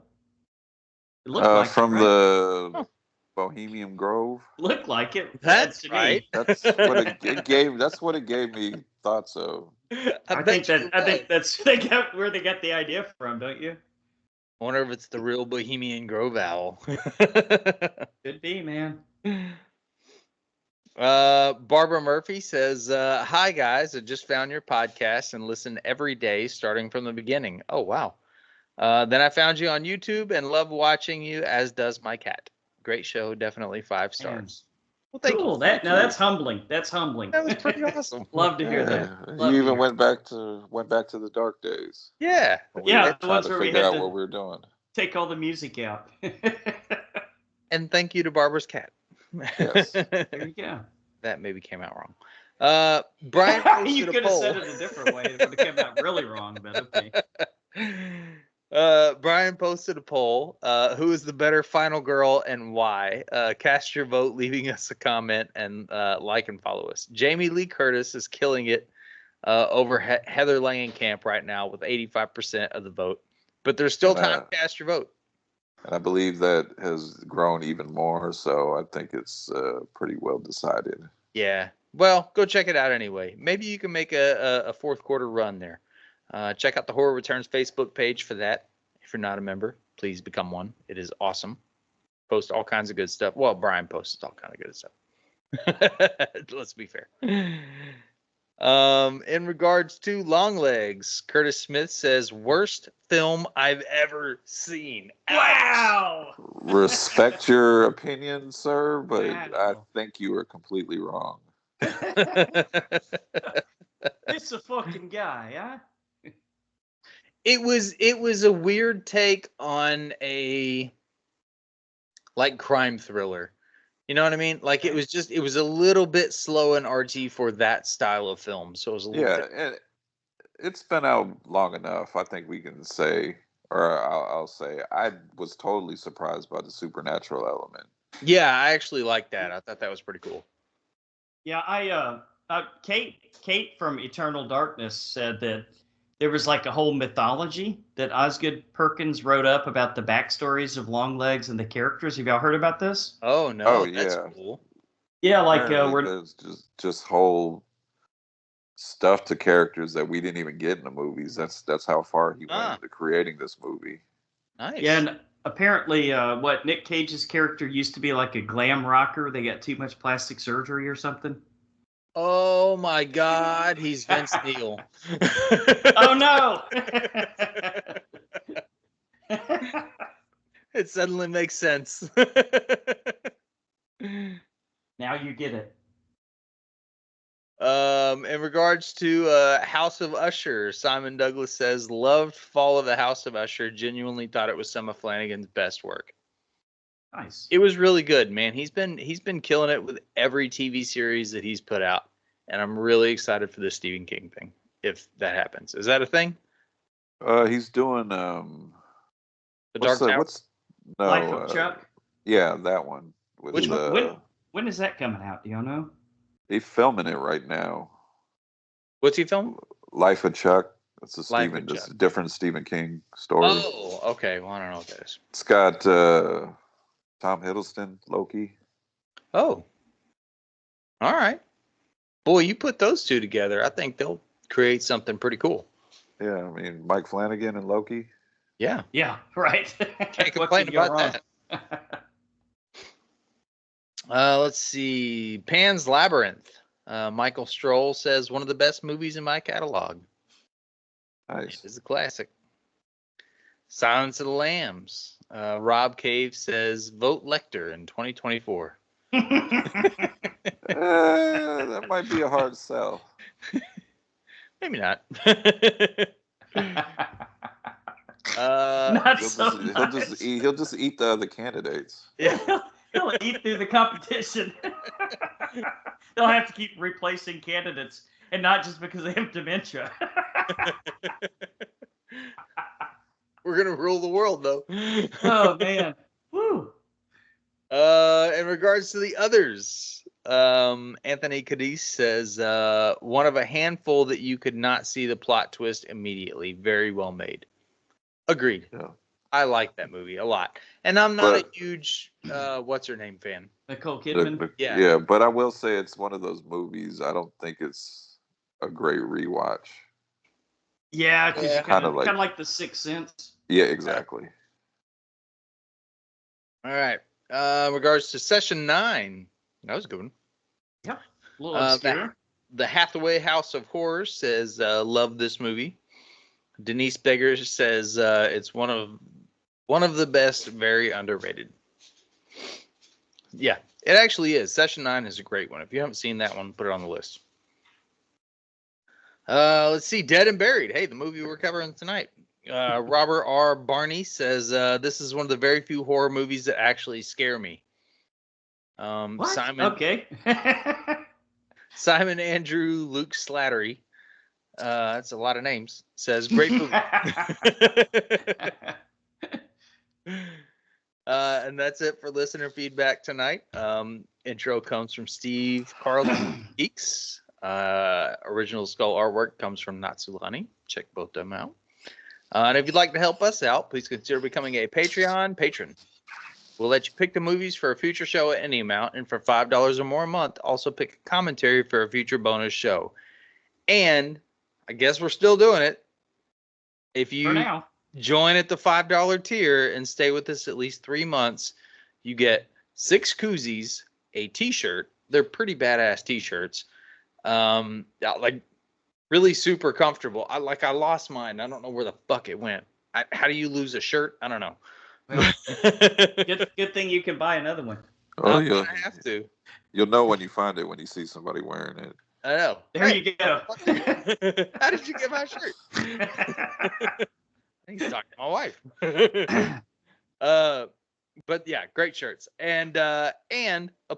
It looked like from it, right? the Bohemian Grove. Looked like it. That's right. That's what it gave. That's what it gave me thoughts of. I think that's where they got the idea from, don't you? I wonder if it's the real Bohemian Grove owl. Could be, man. Barbara Murphy says, hi guys, I just found your podcast and listen every day starting from the beginning. Oh, wow. Then I found you on YouTube and love watching you, as does my cat. Great show, definitely 5 stars. Well, thank you. That's humbling. That's humbling. That was pretty awesome. Love to hear that. You even went back to the dark days. Yeah. We were trying to figure out what we were doing. Take all the music out. And thank you to Barbara's cat. Yes. There you go. That maybe came out wrong. Brian, you could have said it a different way. It would have come out really wrong, but okay. Brian posted a poll. Who is the better final girl and why? Cast your vote, leaving us a comment, and like and follow us. Jamie Lee Curtis is killing it over Heather Langenkamp right now with 85% of the vote. But there's still time to cast your vote. And I believe that has grown even more, so I think it's pretty well decided. Yeah. Well, go check it out anyway. Maybe you can make a fourth quarter run there. Check out the Horror Returns Facebook page for that. If you're not a member, please become one. It is awesome. Post all kinds of good stuff. Well, Brian posts all kinds of good stuff. Let's be fair. In regards to Longlegs, Curtis Smith says, worst film I've ever seen. Wow. Respect your opinion, sir, but I think you are completely wrong. It's a fucking guy, huh? It was a weird take on a crime thriller. You know what I mean? Like it was a little bit slow and artsy for that style of film. So it was a little bit. And it's been out long enough. I think we can say, or I'll say, I was totally surprised by the supernatural element. Yeah, I actually liked that. I thought that was pretty cool. Yeah, Kate from Eternal Darkness said that there was like a whole mythology that Osgood Perkins wrote up about the backstories of Longlegs and the characters. Have y'all heard about this? Oh no, that's cool. Yeah, like there's just whole stuff to characters that we didn't even get in the movies. That's how far he went into creating this movie. Nice. Yeah, and apparently, Nick Cage's character used to be like a glam rocker. They got too much plastic surgery or something. Oh my God, he's Vince Neil. Oh no! It suddenly makes sense. Now you get it. In regards to House of Usher, Simon Douglas says, loved Fall of the House of Usher. Genuinely thought it was some of Flanagan's best work. Nice. It was really good, man. He's been killing it with every TV series that he's put out, and I'm really excited for the Stephen King thing. If that happens, is that a thing? He's doing The Dark Tower. Life of Chuck. Yeah, that one. Which one? When is that coming out? Do y'all know? He's filming it right now. What's he filming? Life of Chuck. It's a different Stephen King story. Oh, okay. Well, I don't know what that is. It's got Tom Hiddleston, Loki. Oh. All right. Boy, you put those two together, I think they'll create something pretty cool. Yeah, I mean, Mike Flanagan and Loki. Yeah. Yeah, right. Can't What complain could go about wrong? that. Let's see. Pan's Labyrinth. Michael Stroll says one of the best movies in my catalog. Nice. It is a classic. Silence of the Lambs. Rob Cave says vote Lecter in 2024. That might be a hard sell. Maybe not. Not He'll so just he'll much. just eat, he'll just eat the other candidates. Yeah, he'll eat through the competition. They'll have to keep replacing candidates, and not just because they have dementia. We're gonna rule the world, though. Oh man. Woo. In regards to the others, Anthony Cadiz says one of a handful that you could not see the plot twist immediately. Very well made. Agreed. Yeah. I like that movie a lot, and I'm not a But- huge what's her name fan. Nicole Kidman. Yeah. Yeah, but I will say it's one of those movies. I don't think it's a great rewatch. Yeah, because Yeah. kind of Kinda like- like The Sixth Sense. Yeah, exactly. All right. In regards to session 9, that was a good one. Yep. A little obscure. The Hathaway House of Horrors says love this movie. Denise Beggar says it's one of the best, very underrated. Yeah, it actually is. Session 9 is a great one. If you haven't seen that one, put it on the list. Let's see, Dead and Buried. Hey, the movie we're covering tonight. Robert R. Barney says this is one of the very few horror movies that actually scare me. What? Simon Okay. Simon Andrew Luke Slattery. That's a lot of names. Says great movie. And that's it for listener feedback tonight. Intro comes from Steve Carlton Geeks. Original skull artwork comes from Natsulani. Check both them out. And if you'd like to help us out, please consider becoming a Patreon patron. We'll let you pick the movies for a future show at any amount, and for $5 or more a month, also pick a commentary for a future bonus show. And I guess we're still doing it. If For you now. join at the $5 tier and stay with us at least 3 months, you get 6 koozies, a t-shirt. They're pretty badass t-shirts. Like really super comfortable. I lost mine. I don't know where the fuck it went. How do you lose a shirt? I don't know. Well, good thing you can buy another one. Oh, I have to. you'll know when you find it when you see somebody wearing it. I know. There Hey, you go. how did you get my shirt? I think he's talking to my wife. But yeah, great shirts and a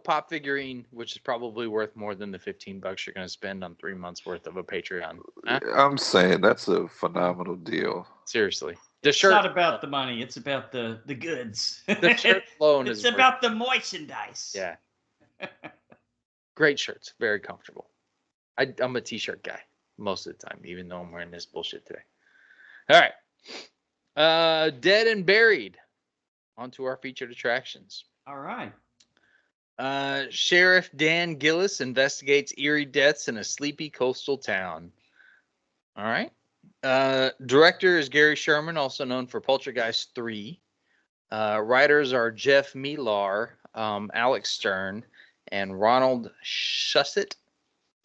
pop figurine, which is probably worth more than the $15 you're going to spend on 3 months worth of a Patreon. Huh? I'm saying that's a phenomenal deal. Seriously, the It's shirt. not about the money. It's about the goods. The shirt alone It's is about the merchandise. Yeah. Great shirts, very comfortable. I'm a t-shirt guy most of the time, even though I'm wearing this bullshit today. All right. Dead and Buried. On to our featured attractions. All right. Sheriff Dan Gillis investigates eerie deaths in a sleepy coastal town. All right. Director is Gary Sherman, also known for Poltergeist 3. Writers are Jeff Millar, Alex Stern, and Ronald Shusett.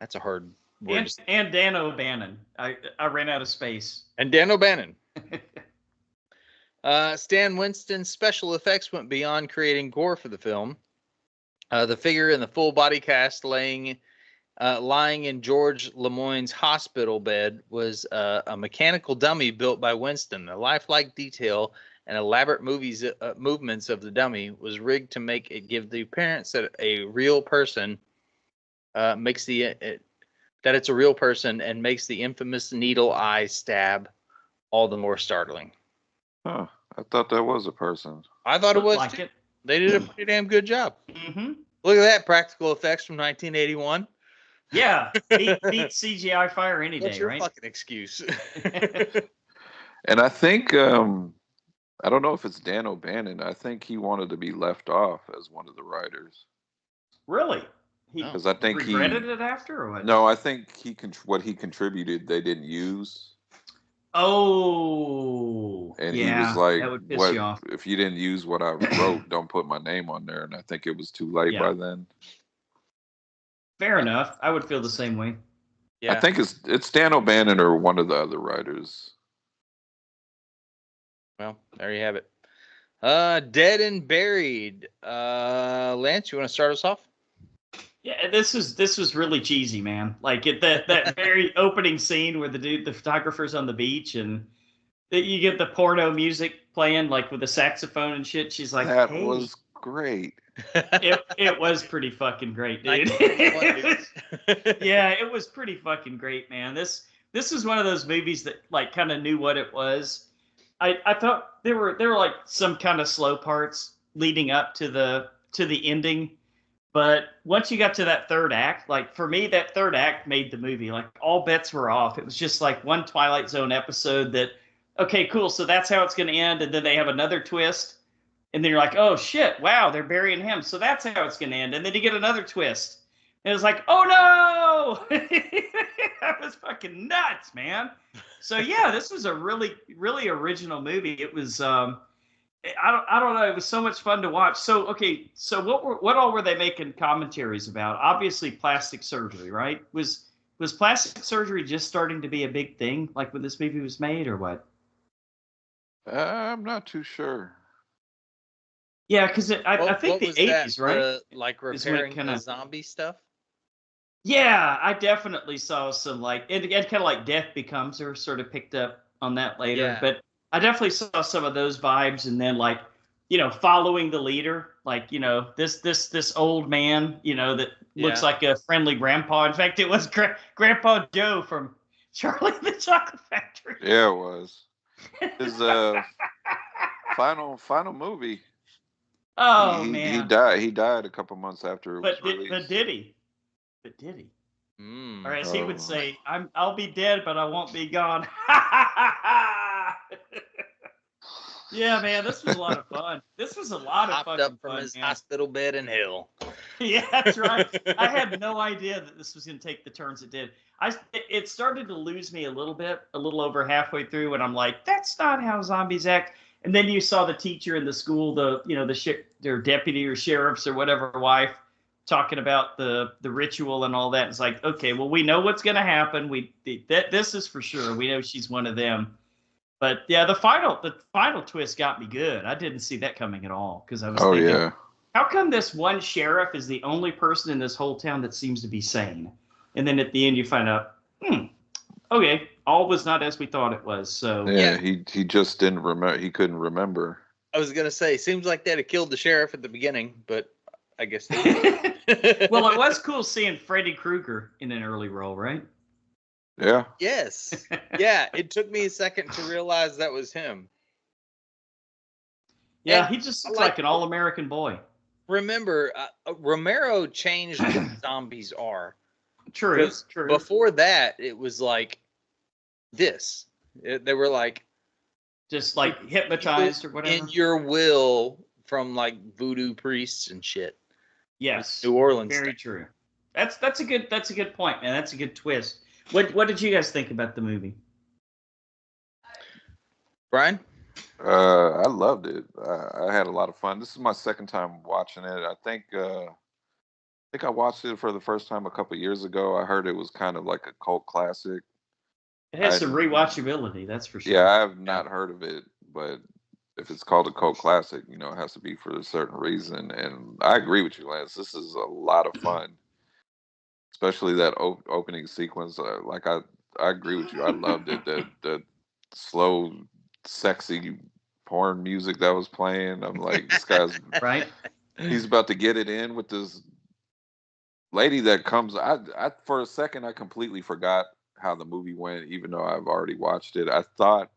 That's a hard word. And Dan O'Bannon. I ran out of space. And Dan O'Bannon. Stan Winston's special effects went beyond creating gore for the film. The figure in the full body cast lying in George Lemoyne's hospital bed was a mechanical dummy built by Winston. The lifelike detail and elaborate movements of the dummy was rigged to make it give the appearance that a real person that it's a real person and makes the infamous needle eye stab all the more startling. Huh. I thought that was a person. I thought it was Like too. it. They did a pretty damn good job. Mm-hmm. Look at that, practical effects from 1981. Yeah. Beat CGI fire any What's day, your right? fucking excuse? And I think I don't know if it's Dan O'Bannon. I think he wanted to be left off as one of the writers. Really? He No. Because I think regretted it after, or what? No, I think what he contributed they didn't use. Oh, And he was yeah, like, that would piss "What you off. if you didn't use what I wrote? Don't put my name on there." And I think it was too late Yeah. by then. Fair enough. I would feel the same way. I Yeah. think it's Dan O'Bannon or one of the other writers. Well, there you have it. Dead and Buried. Lance, you want to start us off? Yeah, this was really cheesy, man. Like that very opening scene where the photographer's on the beach, and you get the porno music playing, like with the saxophone and shit. She's like, That "Hey," was great. it was pretty fucking great, dude. Yeah, it was pretty fucking great, man. This is one of those movies that like kind of knew what it was. I thought there were like some kind of slow parts leading up to the ending, but once you got to that third act, like for me, that third act made the movie. Like all bets were off. It was just like one Twilight Zone episode that, okay, cool. So that's how it's going to end, and then they have another twist, and then you're like, oh shit, wow, they're burying him. So that's how it's going to end, and then you get another twist, and it's like, oh no, that was fucking nuts, man. So yeah, this was a really really original movie. It was. I don't know. It was so much fun to watch. So okay, so what all were they making commentaries about? Obviously, plastic surgery, right? Was plastic surgery just starting to be a big thing, like when this movie was made, or what? I'm not too sure. Yeah, because I think what the was that? '80s, right? Like Is when it repairing kinda- the zombie stuff? Yeah, I definitely saw some like and kind of like Death Becomes Her sort of picked up on that later, Yeah. but I definitely saw some of those vibes, and then like following the leader, like this old man, that looks Yeah. like a friendly grandpa. In fact, it was Grandpa Joe from Charlie and the Chocolate Factory. Yeah, it was his final movie. Oh He man, died. He died a couple months after it was but released. did he? But did he? Mm. Or as he would Oh. say, I'll be dead, but I won't be gone. Yeah, man, this was a lot of fun. This was a lot of Hopped fucking up from fun, his man. hospital bed in hell. Yeah, that's right. I had no idea that this was going to take the turns it did. It started to lose me a little bit, a little over halfway through, and I'm like, that's not how zombies act. And then you saw the teacher in the school, their deputy or sheriffs or whatever wife, talking about the ritual and all that. It's like, okay, well, we know what's going to happen. This is for sure. We know she's one of them. But yeah, the final twist got me good. I didn't see that coming at all because I was Oh thinking, yeah. how come this one sheriff is the only person in this whole town that seems to be sane? And then at the end you find out, okay, all was not as we thought it was. So Yeah, he just didn't remember. He couldn't remember. I was gonna say, seems like they'd have killed the sheriff at the beginning, but I guess they didn't. well, it was cool seeing Freddy Krueger in an early role, right? Yeah. Yes. Yeah, it took me a second to realize that was him. Yeah, And he just looks like an all-American boy. Remember, Romero changed what zombies are. True. Before that, it was like this. They were like just like hypnotized or whatever. In your will from like voodoo priests and shit. Yes. New Orleans. Very true. That's a good point, man. That's a good twist. What did you guys think about the movie? Brian? I loved it. I had a lot of fun. This is my second time watching it. I think I watched it for the first time a couple years ago. I heard it was kind of like a cult classic. It has some rewatchability, that's for sure. Yeah, I have not heard of it, but if it's called a cult classic, it has to be for a certain reason. And I agree with you, Lance. This is a lot of fun, especially that opening sequence. I agree with you. I loved it. The slow, sexy porn music that was playing. I'm like, this guy's right. He's about to get it in with this lady that comes. I for a second I completely forgot how the movie went, even though I've already watched it. I thought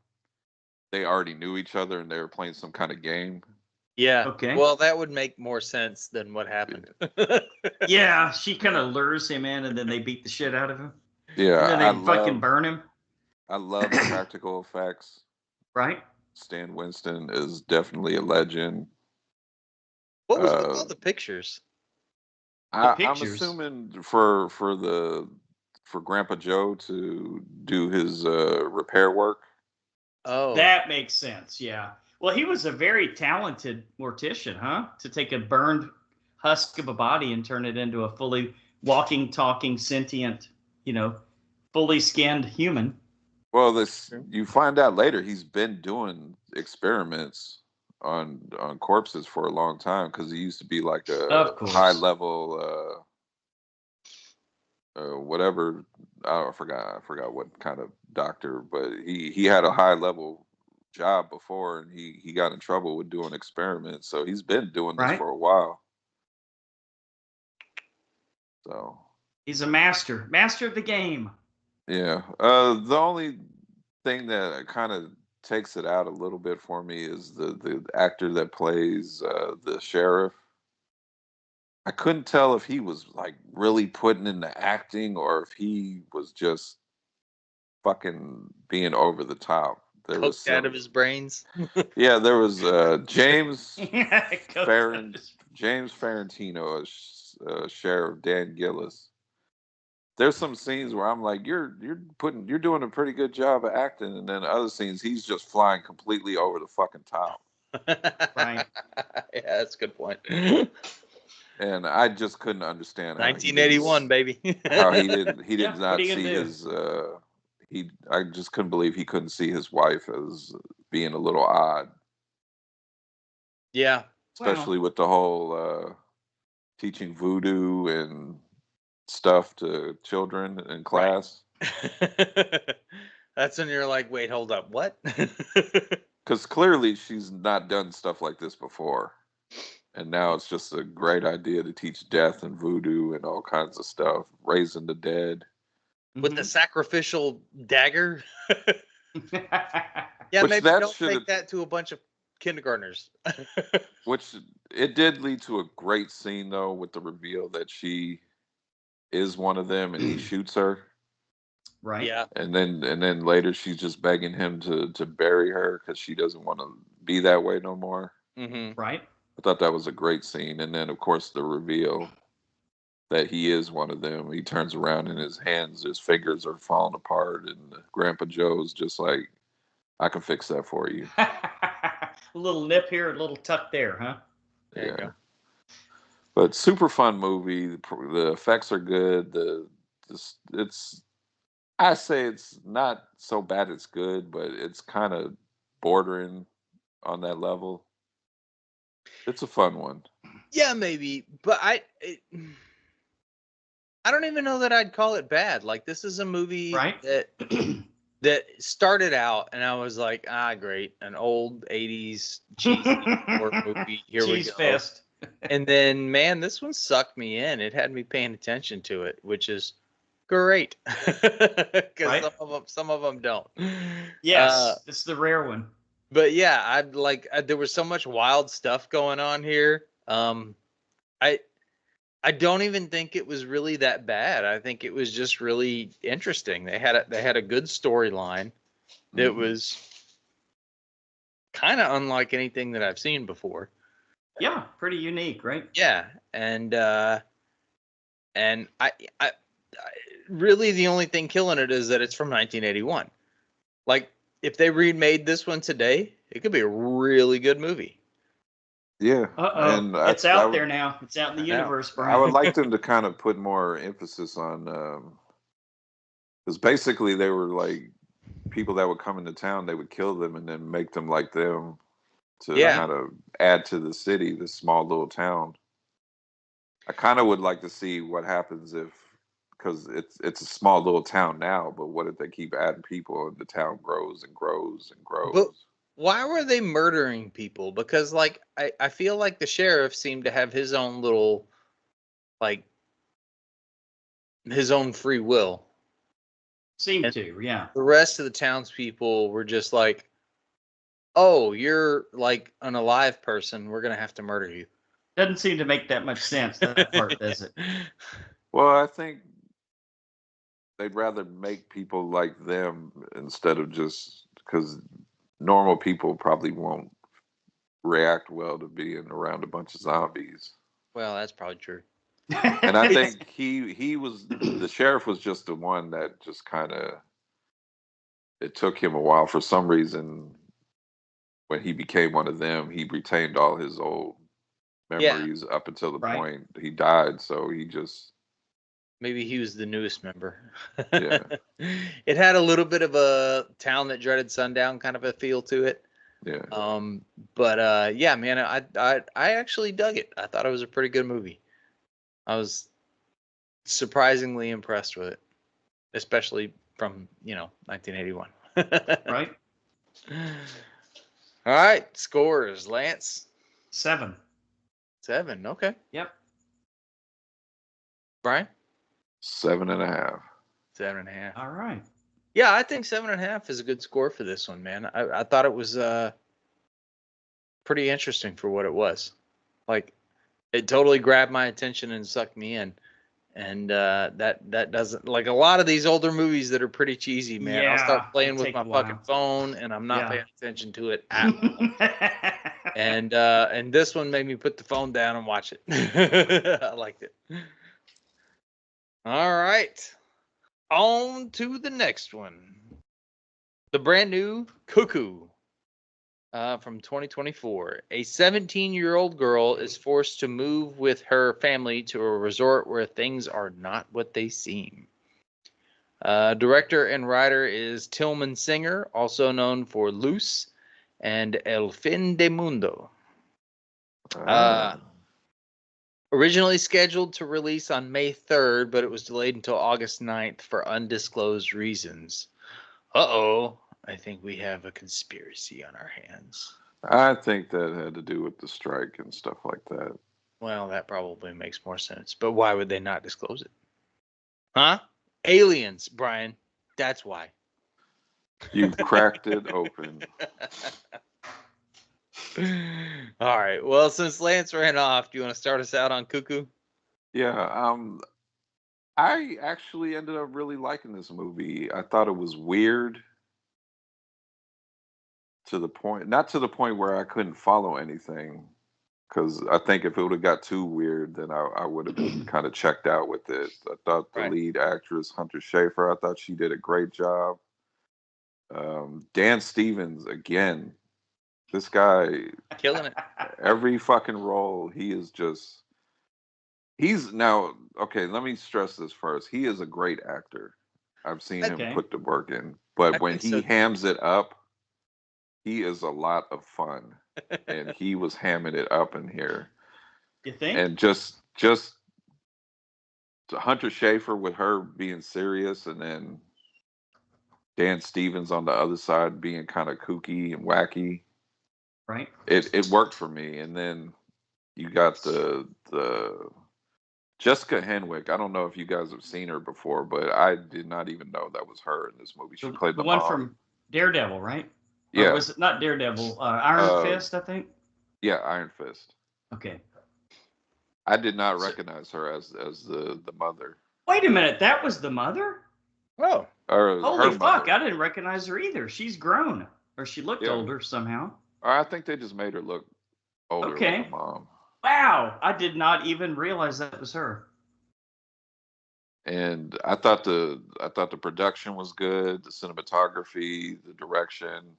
they already knew each other and they were playing some kind of game. Yeah. Okay. Well, that would make more sense than what happened. Yeah, she kind of lures him in, and then they beat the shit out of him. Yeah, and then they fucking burn him. I love the practical effects. Right. Stan Winston is definitely a legend. What was with all the pictures? I'm assuming for Grandpa Joe to do his repair work. Oh, That makes sense. Yeah. Well, he was a very talented mortician, huh? To take a burned husk of a body and turn it into a fully walking, talking, sentient, you know, fully skinned human. Well, this you find out later he's been doing experiments on corpses for a long time because he used to be like a Of high course. level whatever. I forgot what kind of doctor, but he had a high level job before, and he got in trouble with doing experiments. So he's been doing this Right? for a while. So He's a master, master of the game. yeah, the only thing that kind of takes it out a little bit for me is the actor that plays the sheriff. I couldn't tell if he was like really putting in the acting or if he was just fucking being over the top. There was coked out of some, his brains. yeah, there was Coach. James Farentino as Sheriff Dan Gillis. There's some scenes where I'm like, you're doing a pretty good job of acting, and then other scenes he's just flying completely over the fucking top, Right. Yeah, that's a good point. and I just couldn't understand how he didn't 1981, baby. how he did Yeah. What are not you see gonna do? his I just couldn't believe he couldn't see his wife as being a little odd, Yeah. Well, especially with the whole teaching voodoo and stuff to children in right. class. That's when you're like, wait, hold up, what? Because clearly she's not done stuff like this before. And now it's just a great idea to teach death and voodoo and all kinds of stuff, raising the dead. With the Mhm. sacrificial dagger? Yeah, Which maybe that don't should have, take that to a bunch of kindergartners. which it did lead to a great scene though, with the reveal that she is one of them and he shoots her. Right. Yeah. And then later she's just begging him to bury her because she doesn't want to be that way no more. Hmm. Right. I thought that was a great scene. And then of course the reveal that he is one of them. He turns around and his fingers are falling apart, and Grandpa Joe's just like, "I can fix that for you." A little nip here, a little tuck there, huh? There you Yeah, go. but super fun movie. The effects are good. It's I say it's not so bad. It's good, but it's kind of bordering on that level. It's a fun one. Yeah, maybe, but I don't even know that I'd call it bad. Like this is a movie Right. that started out and I was like, ah, great, an old 80s cheesy war movie. Here we Cheese go. fest. And then, man, this one sucked me in. It had me paying attention to it, which is great because Right. some of them don't. Uh, Yes, it's the rare one. but yeah, there was so much wild stuff going on here. I I don't even think it was really that bad. I think it was just really interesting. They had a good storyline that Hmm. was kind of unlike anything that I've seen before. Yeah, pretty unique, right? Yeah, and I really the only thing killing it is that it's from 1981. Like if they remade this one today, it could be a really good movie. Yeah, Uh-oh. and It's out there now. It's out in the I know. universe, I would Brian. like them to kind of put more emphasis on because basically they were like people that would come into town, they would kill them and then make them like them to Yeah. Right. kind of add to the city, this small little town. I kind of would like to see what happens if, because it's a small little town now, but what if they keep adding people and the town grows and grows and But grows? why were they murdering people? Because like I feel like the sheriff seemed to have his own little like his own free will. Seem And to, yeah. the rest of the townspeople were just like, oh, you're like an alive person. We're gonna have to murder you. Doesn't seem to make that much sense, that part, does it? Well, I think they'd rather make people like them instead of just because normal people probably won't react well to being around a bunch of zombies. Well, that's probably true. And I It's- think he was the sheriff was just the one that just kind of it took him a while for some reason. When he became one of them, he retained all his old Yeah, memories up until the Right. point he died. So he just, maybe he was the newest member. yeah, It had a little bit of a Town That Dreaded Sundown kind of a feel to it. yeah. But yeah, man, I actually dug it. I thought it was a pretty good movie. I was surprisingly impressed with it, especially from 1981. Right. All right, scores, Lance. 7. 7. Okay, Yep. Brian. 7.5. 7.5. All right. Yeah, I think 7.5 is a good score for this one, man. I thought it was pretty interesting for what it was. Like, it totally grabbed my attention and sucked me in. And that doesn't, like a lot of these older movies that are pretty cheesy, man. I'll Yeah, start playing it'll with take my a while. fucking phone and I'm not Yeah. paying attention to it at all. And this one made me put the phone down and watch it. I liked it. All right. On to the next one. The brand new Cuckoo from 2024. A 17-year-old girl is forced to move with her family to a resort where things are not what they seem. Director and writer is Tillman Singer, also known for Loose and El Fin de Mundo. Originally scheduled to release on May 3rd, but it was delayed until August 9th for undisclosed reasons. Uh-oh. I think we have a conspiracy on our hands. I think that had to do with the strike and stuff like that. Well, that probably makes more sense. But why would they not disclose it? Huh? Aliens, Brian. That's why. You've cracked it open. All right. Well, since Lance ran off, do you want to start us out on Cuckoo? Yeah, I actually ended up really liking this movie. I thought it was weird to the point, not to the point where I couldn't follow anything, because I think if it would have got too weird, then I would have been kind of checked out with it. I thought the Right. lead actress, Hunter Schafer, I thought she did a great job. Dan Stevens, again, this guy, Killing it. every fucking role, he is just, he's now, okay, let me stress this first. He is a great actor. I've seen him Okay. put the work in. I But when think he so. hams it up, he is a lot of fun. And he was hamming it up in here. You think? And just Hunter Schafer with her being serious, and then Dan Stevens on the other side being kind of kooky and wacky. Right. It worked for me. And then you got the Jessica Henwick. I don't know if you guys have seen her before, but I did not even know that was her in this movie. She played The the one mom. from Daredevil, right? Or Yeah, was it not Daredevil? Iron uh, Fist, I think. yeah, Iron Fist. Okay. I did not So, recognize her as the mother wait a minute. That was the mother? Oh, or Holy her fuck! mother. I didn't recognize her either. She's grown, or she looked Yeah, older somehow. I think they just made her look older, like a Okay. mom. Wow, I did not even realize that was her. And I thought the production was good, the cinematography, the direction.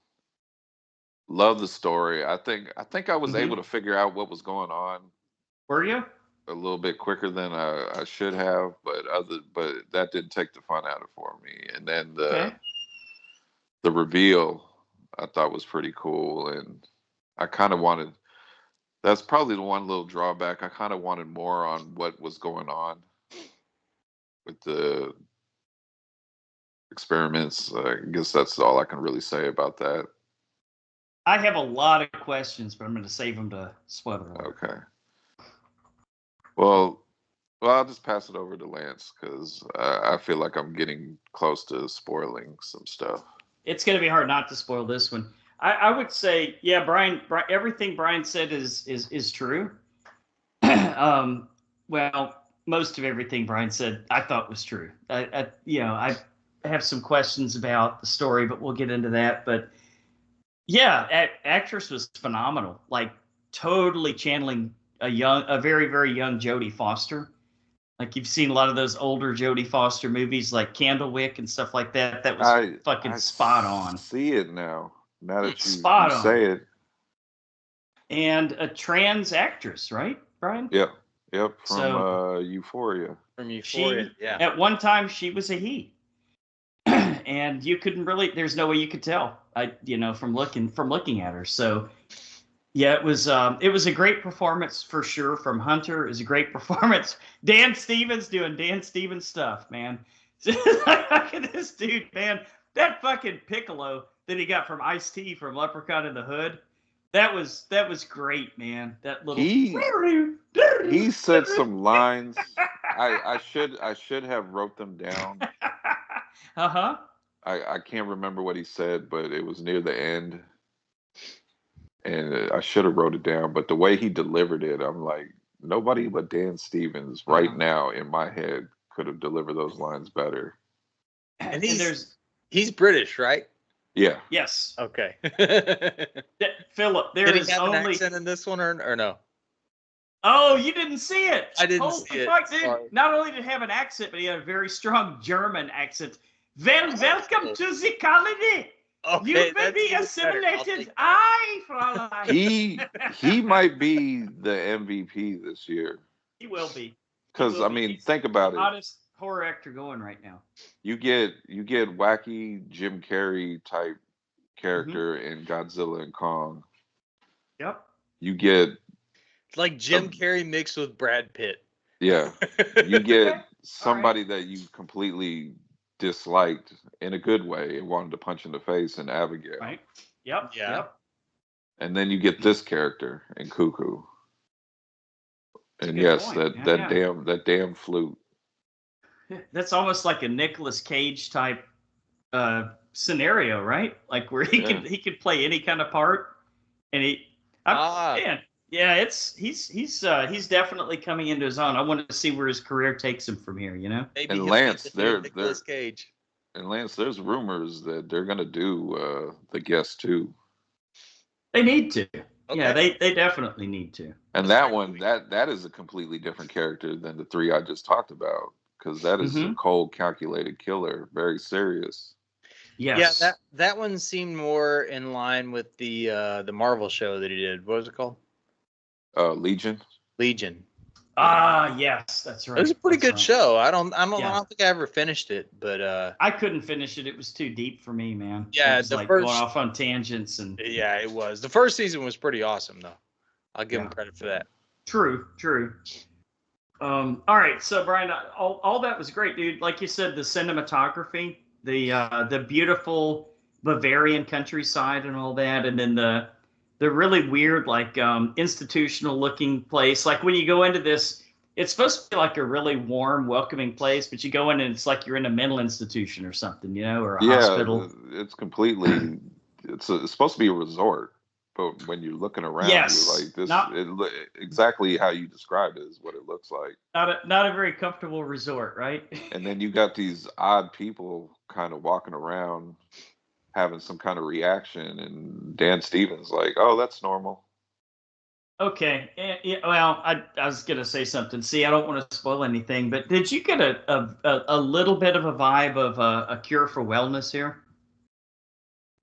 Love the story. I think I was able Mm-hmm. to figure out what was going on Were you? a little bit quicker than I should have, but that didn't take the fun out of it for me. And then Okay. the reveal I thought was pretty cool, and I kind of wanted. That's probably the one little drawback. I kind of wanted more on what was going on with the experiments. I guess that's all I can really say about that. I have a lot of questions, but I'm going to save them to spoiler alert. Okay. Well, I'll just pass it over to Lance because I feel like I'm getting close to spoiling some stuff. It's going to be hard not to spoil this one. I would say, yeah, Brian, everything Brian said is true. Well, most of everything Brian said I thought was true. I have some questions about the story, but we'll get into that. But yeah, actress was phenomenal. Like totally channeling a very very young Jodie Foster. Like you've seen a lot of those older Jodie Foster movies, like Candlewick and stuff like that. That was fucking spot on. See it now. Now that Spot you on. say it. And a trans actress, right, Brian? Yep. From So, Euphoria. From Euphoria, yeah. At one time, she was a he, and you couldn't really. There's no way you could tell. From looking at her. So, yeah, it was a great performance for sure from Hunter. It was a great performance. Dan Stevens doing Dan Stevens stuff, man. Look at this dude, man. That fucking piccolo that he got from Ice-T from Leprechaun in the Hood. That was great, man. That little he said some lines. I should have wrote them down. Uh-huh. I can't remember what he said, but it was near the end. And I should have wrote it down, but the way he delivered it, I'm like, nobody but Dan Stevens right now in my head could have delivered those lines better. And he's British, right? Yeah. Yes. Okay. Philip, there Did is he have only an accent in this one or no? Oh, you didn't see it. I didn't see it. Fuck, dude. Sorry. Not only did he have an accent, but he had a very strong German accent. Welcome to the colony. Okay, You will be assimilated. Fräulein. He might be the MVP this year. He will be. Because think about it. Hottest horror actor going right now. You get wacky Jim Carrey type character in Godzilla and Kong. Yep. You get like Jim Carrey mixed with Brad Pitt. Yeah. You get somebody that you completely disliked in a good way and wanted to punch in the face in Abigail. Right. Yep. Yeah. Yep. And then you get this character in Cuckoo. And yes, point. that damn flute. That's almost like a Nicolas Cage type scenario, right? Like where he could play any kind of part, and he's definitely coming into his own. I want to see where his career takes him from here. Maybe and Lance, Nicolas Cage. And Lance, there's rumors that they're gonna do The Guest too. They need to. Okay. Yeah, they definitely need to. And that one, that is a completely different character than the three I just talked about, because that is a cold, calculated killer, very serious. Yes. Yeah, that one seemed more in line with the Marvel show that he did. What was it called? Legion. Yes, that's right. It was a pretty good show. I don't think I ever finished it, but I couldn't finish it. It was too deep for me, man. Yeah, it was like going off on tangents and yeah, it was. The first season was pretty awesome, though. I'll give him credit for that. True. All right, so Brian, all that was great, dude. Like you said, the cinematography, the beautiful Bavarian countryside and all that, and then the really weird, like institutional looking place. Like when you go into this, it's supposed to be like a really warm, welcoming place, but you go in and it's like you're in a mental institution or something, or a hospital. It's completely. It's supposed to be a resort, but when you're looking around, you're like this. Exactly how you described it is what it looks like. Not a very comfortable resort, right? And then you got these odd people kind of walking around, having some kind of reaction, and Dan Stevens like, oh, that's normal. Okay. Yeah, well, I was gonna say something. See, I don't want to spoil anything, but did you get a little bit of a vibe of a Cure for Wellness here?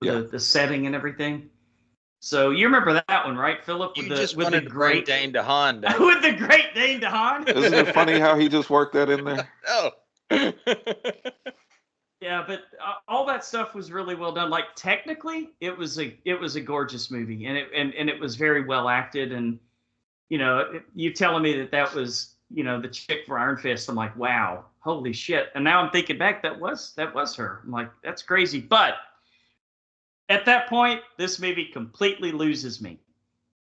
Yeah. The setting and everything. So you remember that one, right, Philip? With the Great Dane DeHaan. With the Great Dane DeHaan. Isn't it funny how he just worked that in there? Oh. Yeah, but all that stuff was really well done. Like technically, it was a gorgeous movie, and it was very well acted. And you telling me that was the chick for Iron Fist, I'm like, wow, holy shit. And now I'm thinking back, that was her. I'm like, that's crazy. But at that point, this movie completely loses me,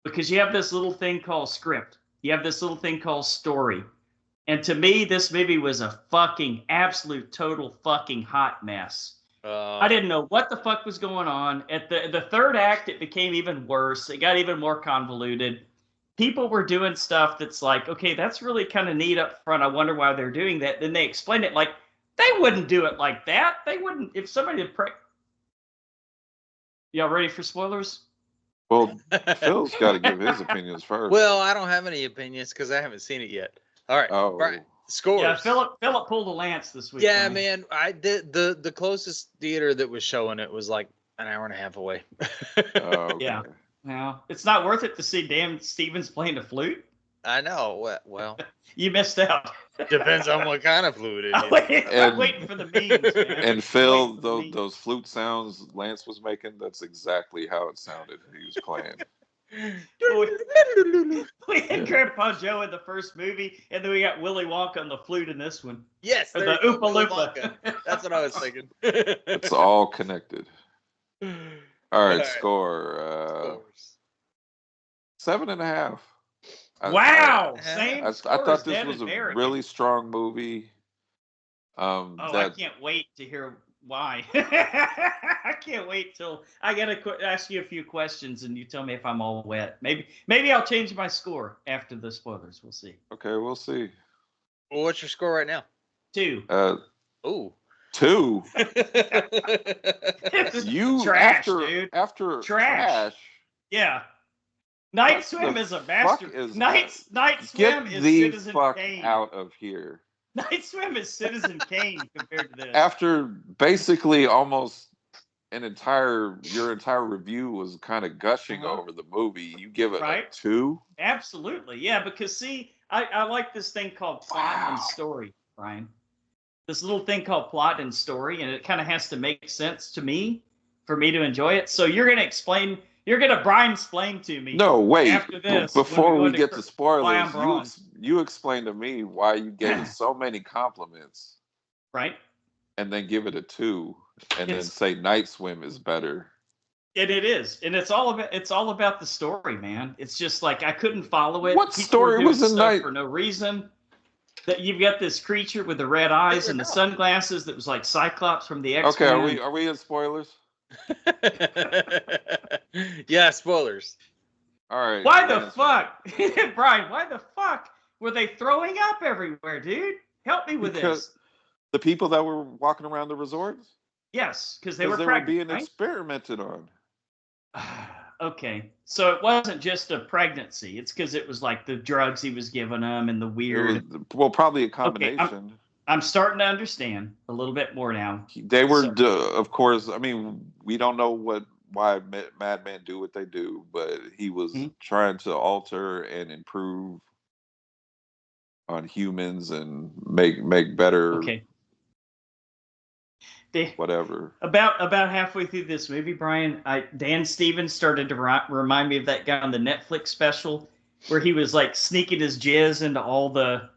because you have this little thing called script, you have this little thing called story. And to me, this movie was a fucking absolute total fucking hot mess. I didn't know what the fuck was going on. At the third act, it became even worse. It got even more convoluted. People were doing stuff that's like, okay, that's really kind of neat up front. I wonder why they're doing that. Then they explained it like, they wouldn't do it like that. They wouldn't. If somebody had Y'all ready for spoilers? Well, Phil's got to give his opinions first. Well, I don't have any opinions because I haven't seen it yet. All right. Oh. Brian, Scores. Yeah, Philip pulled a lance this week. Yeah, Brian. man. I did the closest theater that was showing it was like an hour and a half away. Okay. Yeah. Well, it's not worth it to see Dan Stevens playing the flute. I know. Well, You missed out. depends on what kind of flute it I'm is. waiting for the memes, man. And Phil, Waiting for the memes. those flute sounds Lance was making, that's exactly how it sounded. He was playing. We had Grandpa Joe in the first movie, and then we got Willy Wonka on the flute in this one. Yes, Or there the you go, Oompa Willy Loompa. Wonka. That's what I was thinking. It's all connected. All right, right. score Scores. 7.5. Wow! I- Same I score as thought this Dead was and a Buried. really strong movie. Oh, I can't wait to hear why. I can't wait till I gotta ask you a few questions, and you tell me if I'm all wet. Maybe I'll change my score after the spoilers. We'll see. Okay, we'll see. Well, what's your score right now? 2. Ooh. 2. You Trash, after dude. after Trash. Yeah. Night Swim the is a fuck master. is Night Get Swim is the Citizen fuck Kane. out of here. Night Swim is Citizen Kane compared to this. After basically almost your entire review was kind of gushing over the movie, you give it Right. a 2? Absolutely. Yeah, because see, I like this thing called plot and story, Brian. This little thing called plot and story, and it kind of has to make sense to me for me to enjoy it. So you're going to Brian explain to me. No, wait. After this, before when we go get to to spoilers, I'm Braun. you explain to me why you gave it so many compliments, Right? and then give it a 2, and then It's- say Night Swim is better. And it is, and it's all about the story, man. It's just like I couldn't follow it. What People story were doing was in stuff Night? for no reason? That you've got this creature with the red eyes and the sunglasses that was like Cyclops from the X-Men. Okay, are we in spoilers? Yeah, spoilers. All right. Why the fuck, Brian? Why the fuck were they throwing up everywhere, dude? Help me with Because this. the people that were walking around the resorts, Yes, because they were being pregnant, right? experimented on. Okay, so it wasn't just a pregnancy. It's because it was like the drugs he was giving them and the weird. Probably a combination. I'm starting to understand a little bit more now. They were, of course. I mean, we don't know why madmen do what they do, but he was trying to alter and improve on humans and make better. Okay. Whatever. About halfway through this movie, Brian, Dan Stevens started to remind me of that guy on the Netflix special where he was like sneaking his jizz into all the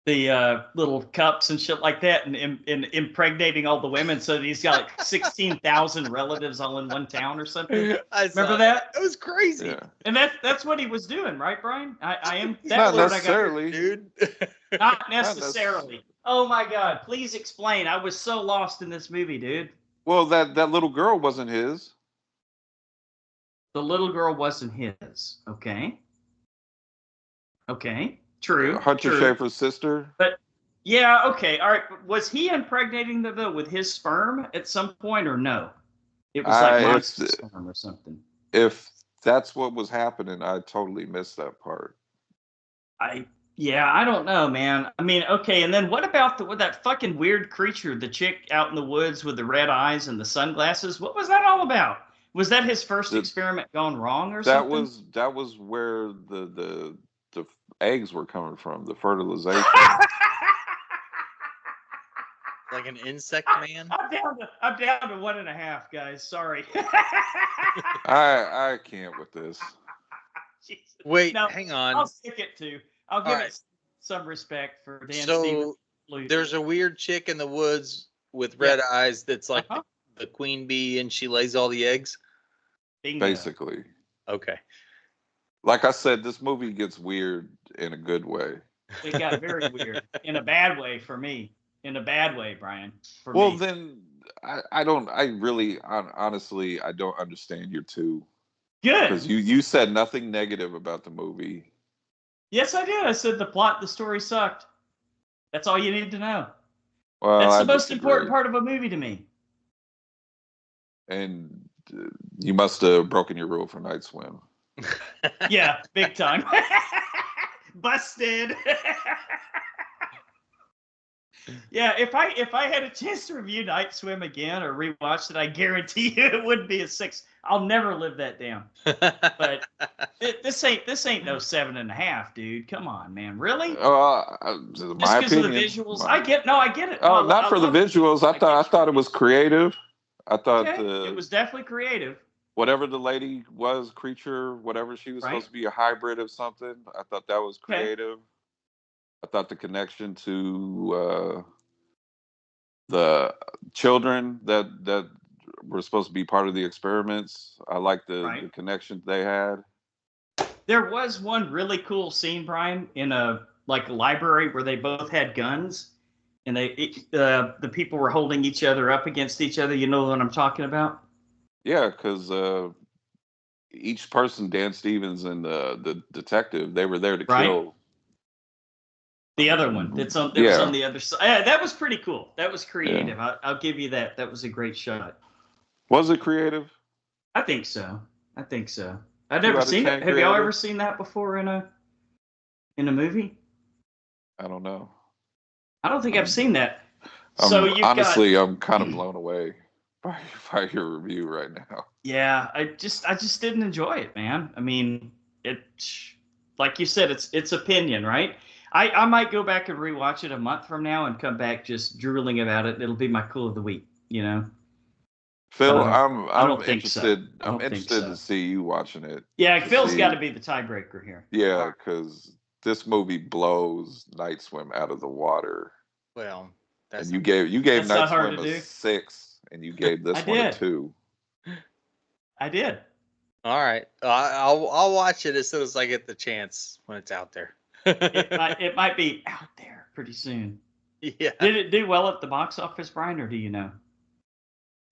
little cups and shit like that, and impregnating all the women, so that he's got like 16,000 relatives all in one town or something. Remember that? It was crazy. Yeah. And that's what he was doing, right, Brian? I am that Not word necessarily, I got here, dude. Not necessarily. Oh my God! Please explain. I was so lost in this movie, dude. Well, that little girl wasn't his. The little girl wasn't his. Okay. Okay. True. Hunter Schafer's sister. But yeah, okay, all right. But was he impregnating them though with his sperm at some point, or no? It was like monster sperm or something. If that's what was happening, I totally missed that part. I don't know, man. I mean, okay, and then what about that fucking weird creature, the chick out in the woods with the red eyes and the sunglasses? What was that all about? Was that his first experiment gone wrong or something? That was where the eggs were coming from, the fertilization. Like an insect man? I'm down to 1.5, guys. Sorry. I can't with this. Jesus. Wait, hang on. I'll stick it to. I'll give it some respect for Dan Stevens. There's a weird chick in the woods with red eyes that's like the queen bee, and she lays all the eggs. Bingo. Basically. Okay. Like I said, this movie gets weird in a good way. It got very weird in a bad way for me. In a bad way, Brian. Well, then I don't understand your 2. Good. Because you said nothing negative about the movie. Yes, I did. I said the plot, the story sucked. That's all you need to know. Well, that's the most important part of a movie to me. And you must have broken your rule for Night Swim. Yeah, big time. Busted. Yeah, if I had a chance to review Night Swim again or rewatch it, I guarantee you it wouldn't be a 6. I'll never live that down. But this ain't no 7.5, dude. Come on, man. Really? In Just my because of the opinion. visuals? I get it. No, Oh, I not for the love it. visuals. I thought it was creative. I thought Okay, it was definitely creative. whatever the lady was, creature, whatever she was Right. supposed to be, a hybrid of something. I thought that was Okay. creative. I thought the connection to the children that were supposed to be part of the experiments. I liked the connection they had. There was one really cool scene, Brian, in a library where they both had guns, and the people were holding each other up against each other. You know what I'm talking about? Yeah, because each person, Dan Stevens and the detective, they were there to kill the other one. That was on the other side. Yeah, that was pretty cool. That was creative. Yeah. I'll give you that. That was a great shot. Was it creative? I think so. I've 2 never out of seen 10 it. Have y'all creative? ever seen that before in a movie? I don't know. I don't think I've seen that. So I'm kind of blown away by your review right now. Yeah, I just didn't enjoy it, man. I mean, it, like you said, it's opinion, right? I might go back and rewatch it a month from now and come back just drooling about it. It'll be my cool of the week, you know. Phil, I don't think interested. so. I'm interested to see you watching it. Yeah, Phil's got to be the tiebreaker here. Yeah, because this movie blows Night Swim out of the water. Well, and you gave Night Swim a 6, and you gave this one a 2. I did. All right, I'll watch it as soon as I get the chance when it's out there. it might be out there pretty soon. Yeah. Did it do well at the box office, Brian, or do you know?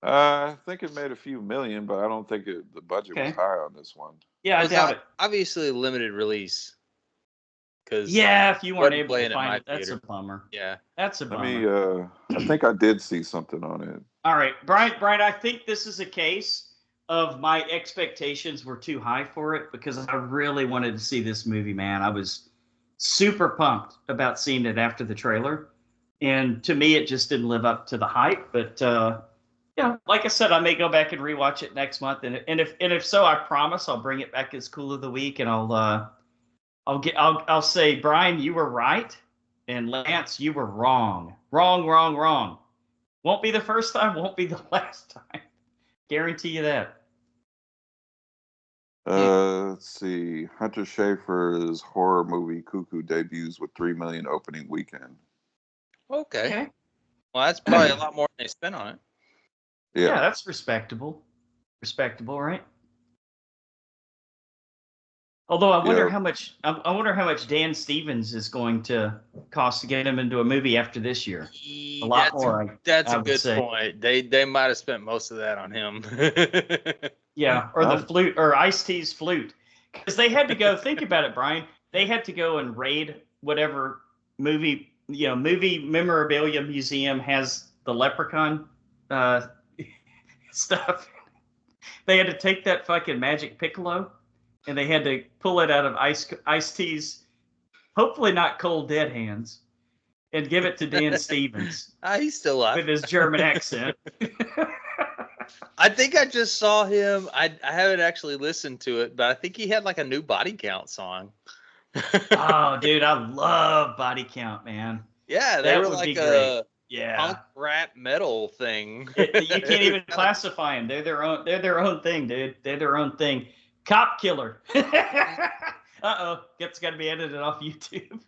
I think it made a few million, but I don't think the budget was high on this one. Yeah, I doubt it. Obviously, limited release. If you weren't able to find it, that's a bummer. Yeah, that's a bummer. I think I did see something on it. All right, Brian, I think this is a case of my expectations were too high for it because I really wanted to see this movie, man. I was super pumped about seeing it after the trailer, and to me, it just didn't live up to the hype. But like I said, I may go back and rewatch it next month, and if so, I promise I'll bring it back as cool of the week, and I'll say, Brian, you were right, and Lance, you were wrong. Wrong. Won't be the first time, won't be the last time. Guarantee you that. Let's see. Hunter Schafer's horror movie Cuckoo debuts with $3 million opening weekend. Okay. Well, that's probably a lot more than they spent on it. Yeah, that's respectable. Respectable, right? Although I wonder how much Dan Stevens is going to cost to get him into a movie after this year. A lot more. That's a good point. They might have spent most of that on him. Yeah, or the flute, or Ice-T's flute, because they had to go. Think about it, Brian. They had to go and raid whatever movie memorabilia museum has the Leprechaun stuff. They had to take that fucking magic piccolo, and they had to pull it out of Ice-T's, hopefully not cold dead hands, and give it to Dan Stevens. He's still alive with his German accent. I think I just saw him. I haven't actually listened to it, but I think he had like a new Body Count song. Oh, dude, I love Body Count, man. Yeah, they were like a punk rap metal thing. You can't even classify them. They're their own thing, dude. They're their own thing. Cop Killer. Uh-oh. It's got to be edited off YouTube.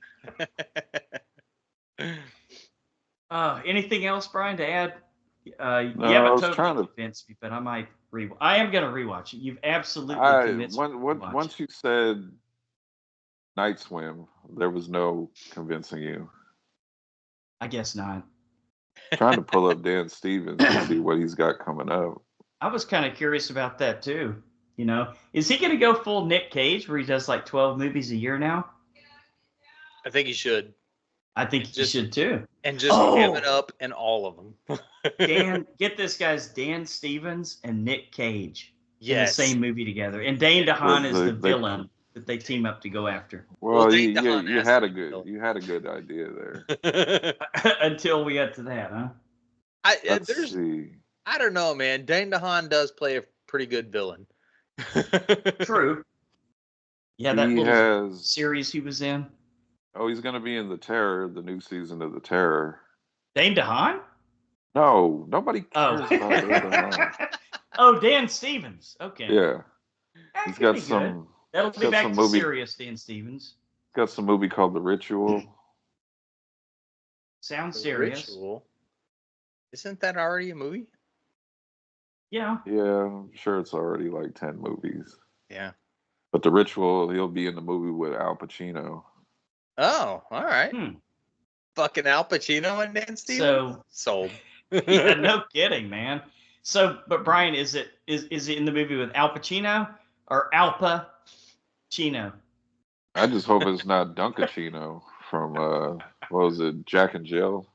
Anything else, Brian, to add? No, you haven't totally convinced me, but I might I am going to rewatch it. You've absolutely convinced me. Once you said Night Swim, there was no convincing you. I guess not. Trying to pull up Dan Stevens to see what he's got coming up. I was kind of curious about that too. You know, is he going to go full Nick Cage where he does like 12 movies a year now? I think he should. I think he should too. And just ham it up in all of them. Get this, guys. Dan Stevens and Nick Cage in the Yes. same movie together. And Dane DeHaan is the villain. that they team up to go after. Well, Dane DeHaan you has had to a be good villain. you had a good idea there. Until we get to that, huh? Let's see. I don't know, man. Dane DeHaan does play a pretty good villain. True. Yeah, that He little has. series he was in. Oh, he's going to be in the Terror, the new season of the Terror. Dane DeHaan? No, nobody Oh. cares about Dane DeHaan. Oh, Dan Stevens. Okay. Yeah, That he's could got be good. some. That'll He's be got back some to movie. serious Dan Stevens. Got some movie called The Ritual. Sounds The serious. Ritual. Isn't that already a movie? Yeah. Yeah, I'm sure it's already like 10 movies. Yeah. But The Ritual, he'll be in the movie with Al Pacino. Oh, all right. Hmm. Fucking Al Pacino and Dan Stevens. So Sold. yeah, no kidding, man. So, but Brian, is it in the movie with Al Pacino or Al Pacino? I just hope it's not Dunkachino from, what was it, Jack and Jill?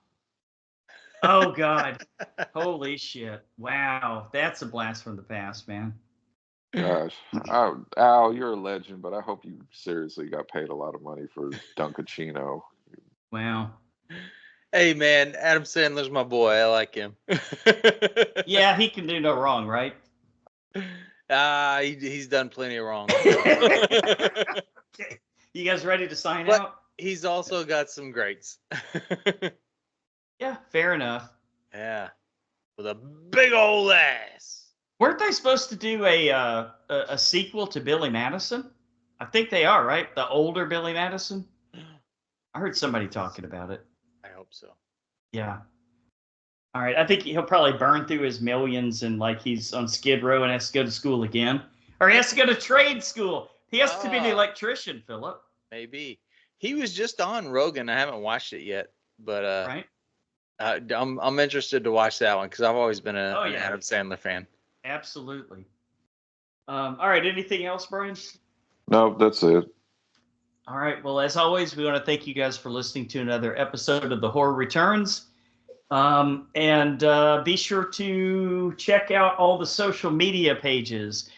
Oh God! Holy shit! Wow, that's a blast from the past, man. Gosh, Al, you're a legend, but I hope you seriously got paid a lot of money for Dunkachino. Wow. Hey, man, Adam Sandler's my boy. I like him. Yeah, he can do no wrong, right? He's done plenty of wrong. You guys ready to sign But out? he's also got some greats. Yeah, fair enough. Yeah. With a big old ass. Weren't they supposed to do a sequel to Billy Madison? I think they are, right? The older Billy Madison. I heard somebody talking about it. I hope so. Yeah. All right. I think he'll probably burn through his millions and like he's on Skid Row and has to go to school again. Or he has to go to trade school. He has to be the electrician, Philip. Maybe. He was just on Rogan. I haven't watched it yet, but Right? I'm interested to watch that one because I've always been an yeah. Adam Sandler fan. Absolutely. All right. Anything else, Brian? No, that's it. All right. Well, as always, we want to thank you guys for listening to another episode of The Horror Returns. And be sure to check out all the social media pages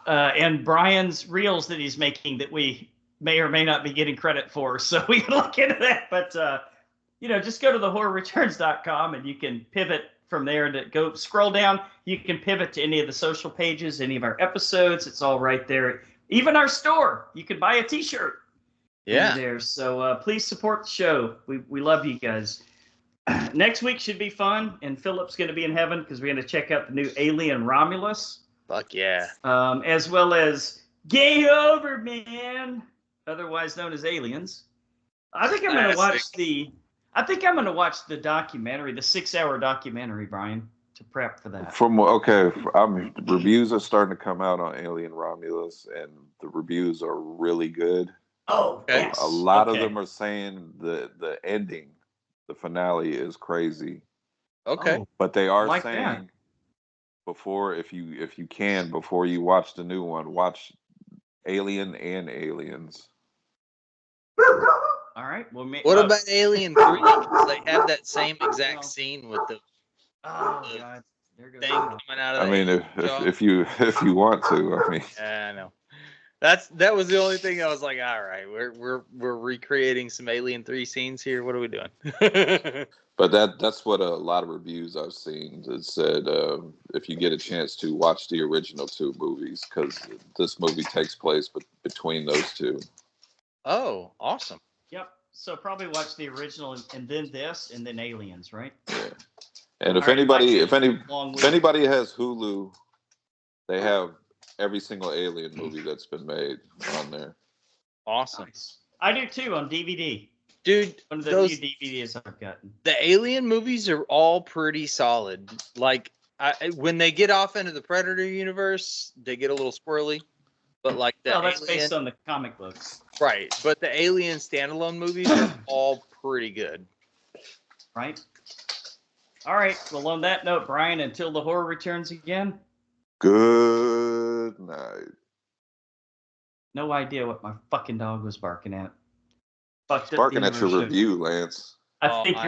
and Brian's reels that he's making that we may or may not be getting credit for. So we can look into that. But, just go to thehorrorreturns.com and you can pivot from there to go scroll down. You can pivot to any of the social pages, any of our episodes. It's all right there. Even our store. You can buy a T-shirt. Yeah. There. So please support the show. We love you guys. Next week should be fun, and Philip's going to be in heaven because we're going to check out the new Alien Romulus. Fuck yeah. As well as Game Over Man, otherwise known as Aliens. I think I'm going to watch the documentary, the 6-hour documentary, Brian, to prep for that. Reviews are starting to come out on Alien Romulus, and the reviews are really good. Oh, yes. A lot of them are saying the ending, the finale, is crazy. Okay. But they are like saying that. before you watch the new one, watch Alien and Aliens. All right. Well, what about Alien 3? Because they have that same exact scene with the God. There goes thing coming out of the if you want to, I mean. Yeah, I know. That was the only thing I was like, all right, we're recreating some Alien 3 scenes here. What are we doing? But that's what a lot of reviews I've seen. It said if you get a chance to watch the original 2 movies, because this movie takes place between those 2. Oh, awesome. Yep. So probably watch the original and then this and then Aliens, right? Yeah. And if All right, anybody has Hulu, they have every single Alien movie that's been made on there. Awesome. Nice. I do too on DVD. Dude, one of the few DVDs I've gotten. The Alien movies are all pretty solid. Like when they get off into the Predator universe, they get a little squirrely. But like that's based on the comic books. Right. But the Alien standalone movies are all pretty good. Right. All right. Well, on that note, Brian, until the horror returns again. Good night. No idea what my fucking dog was barking at. Barking at your review, Lance. I think you're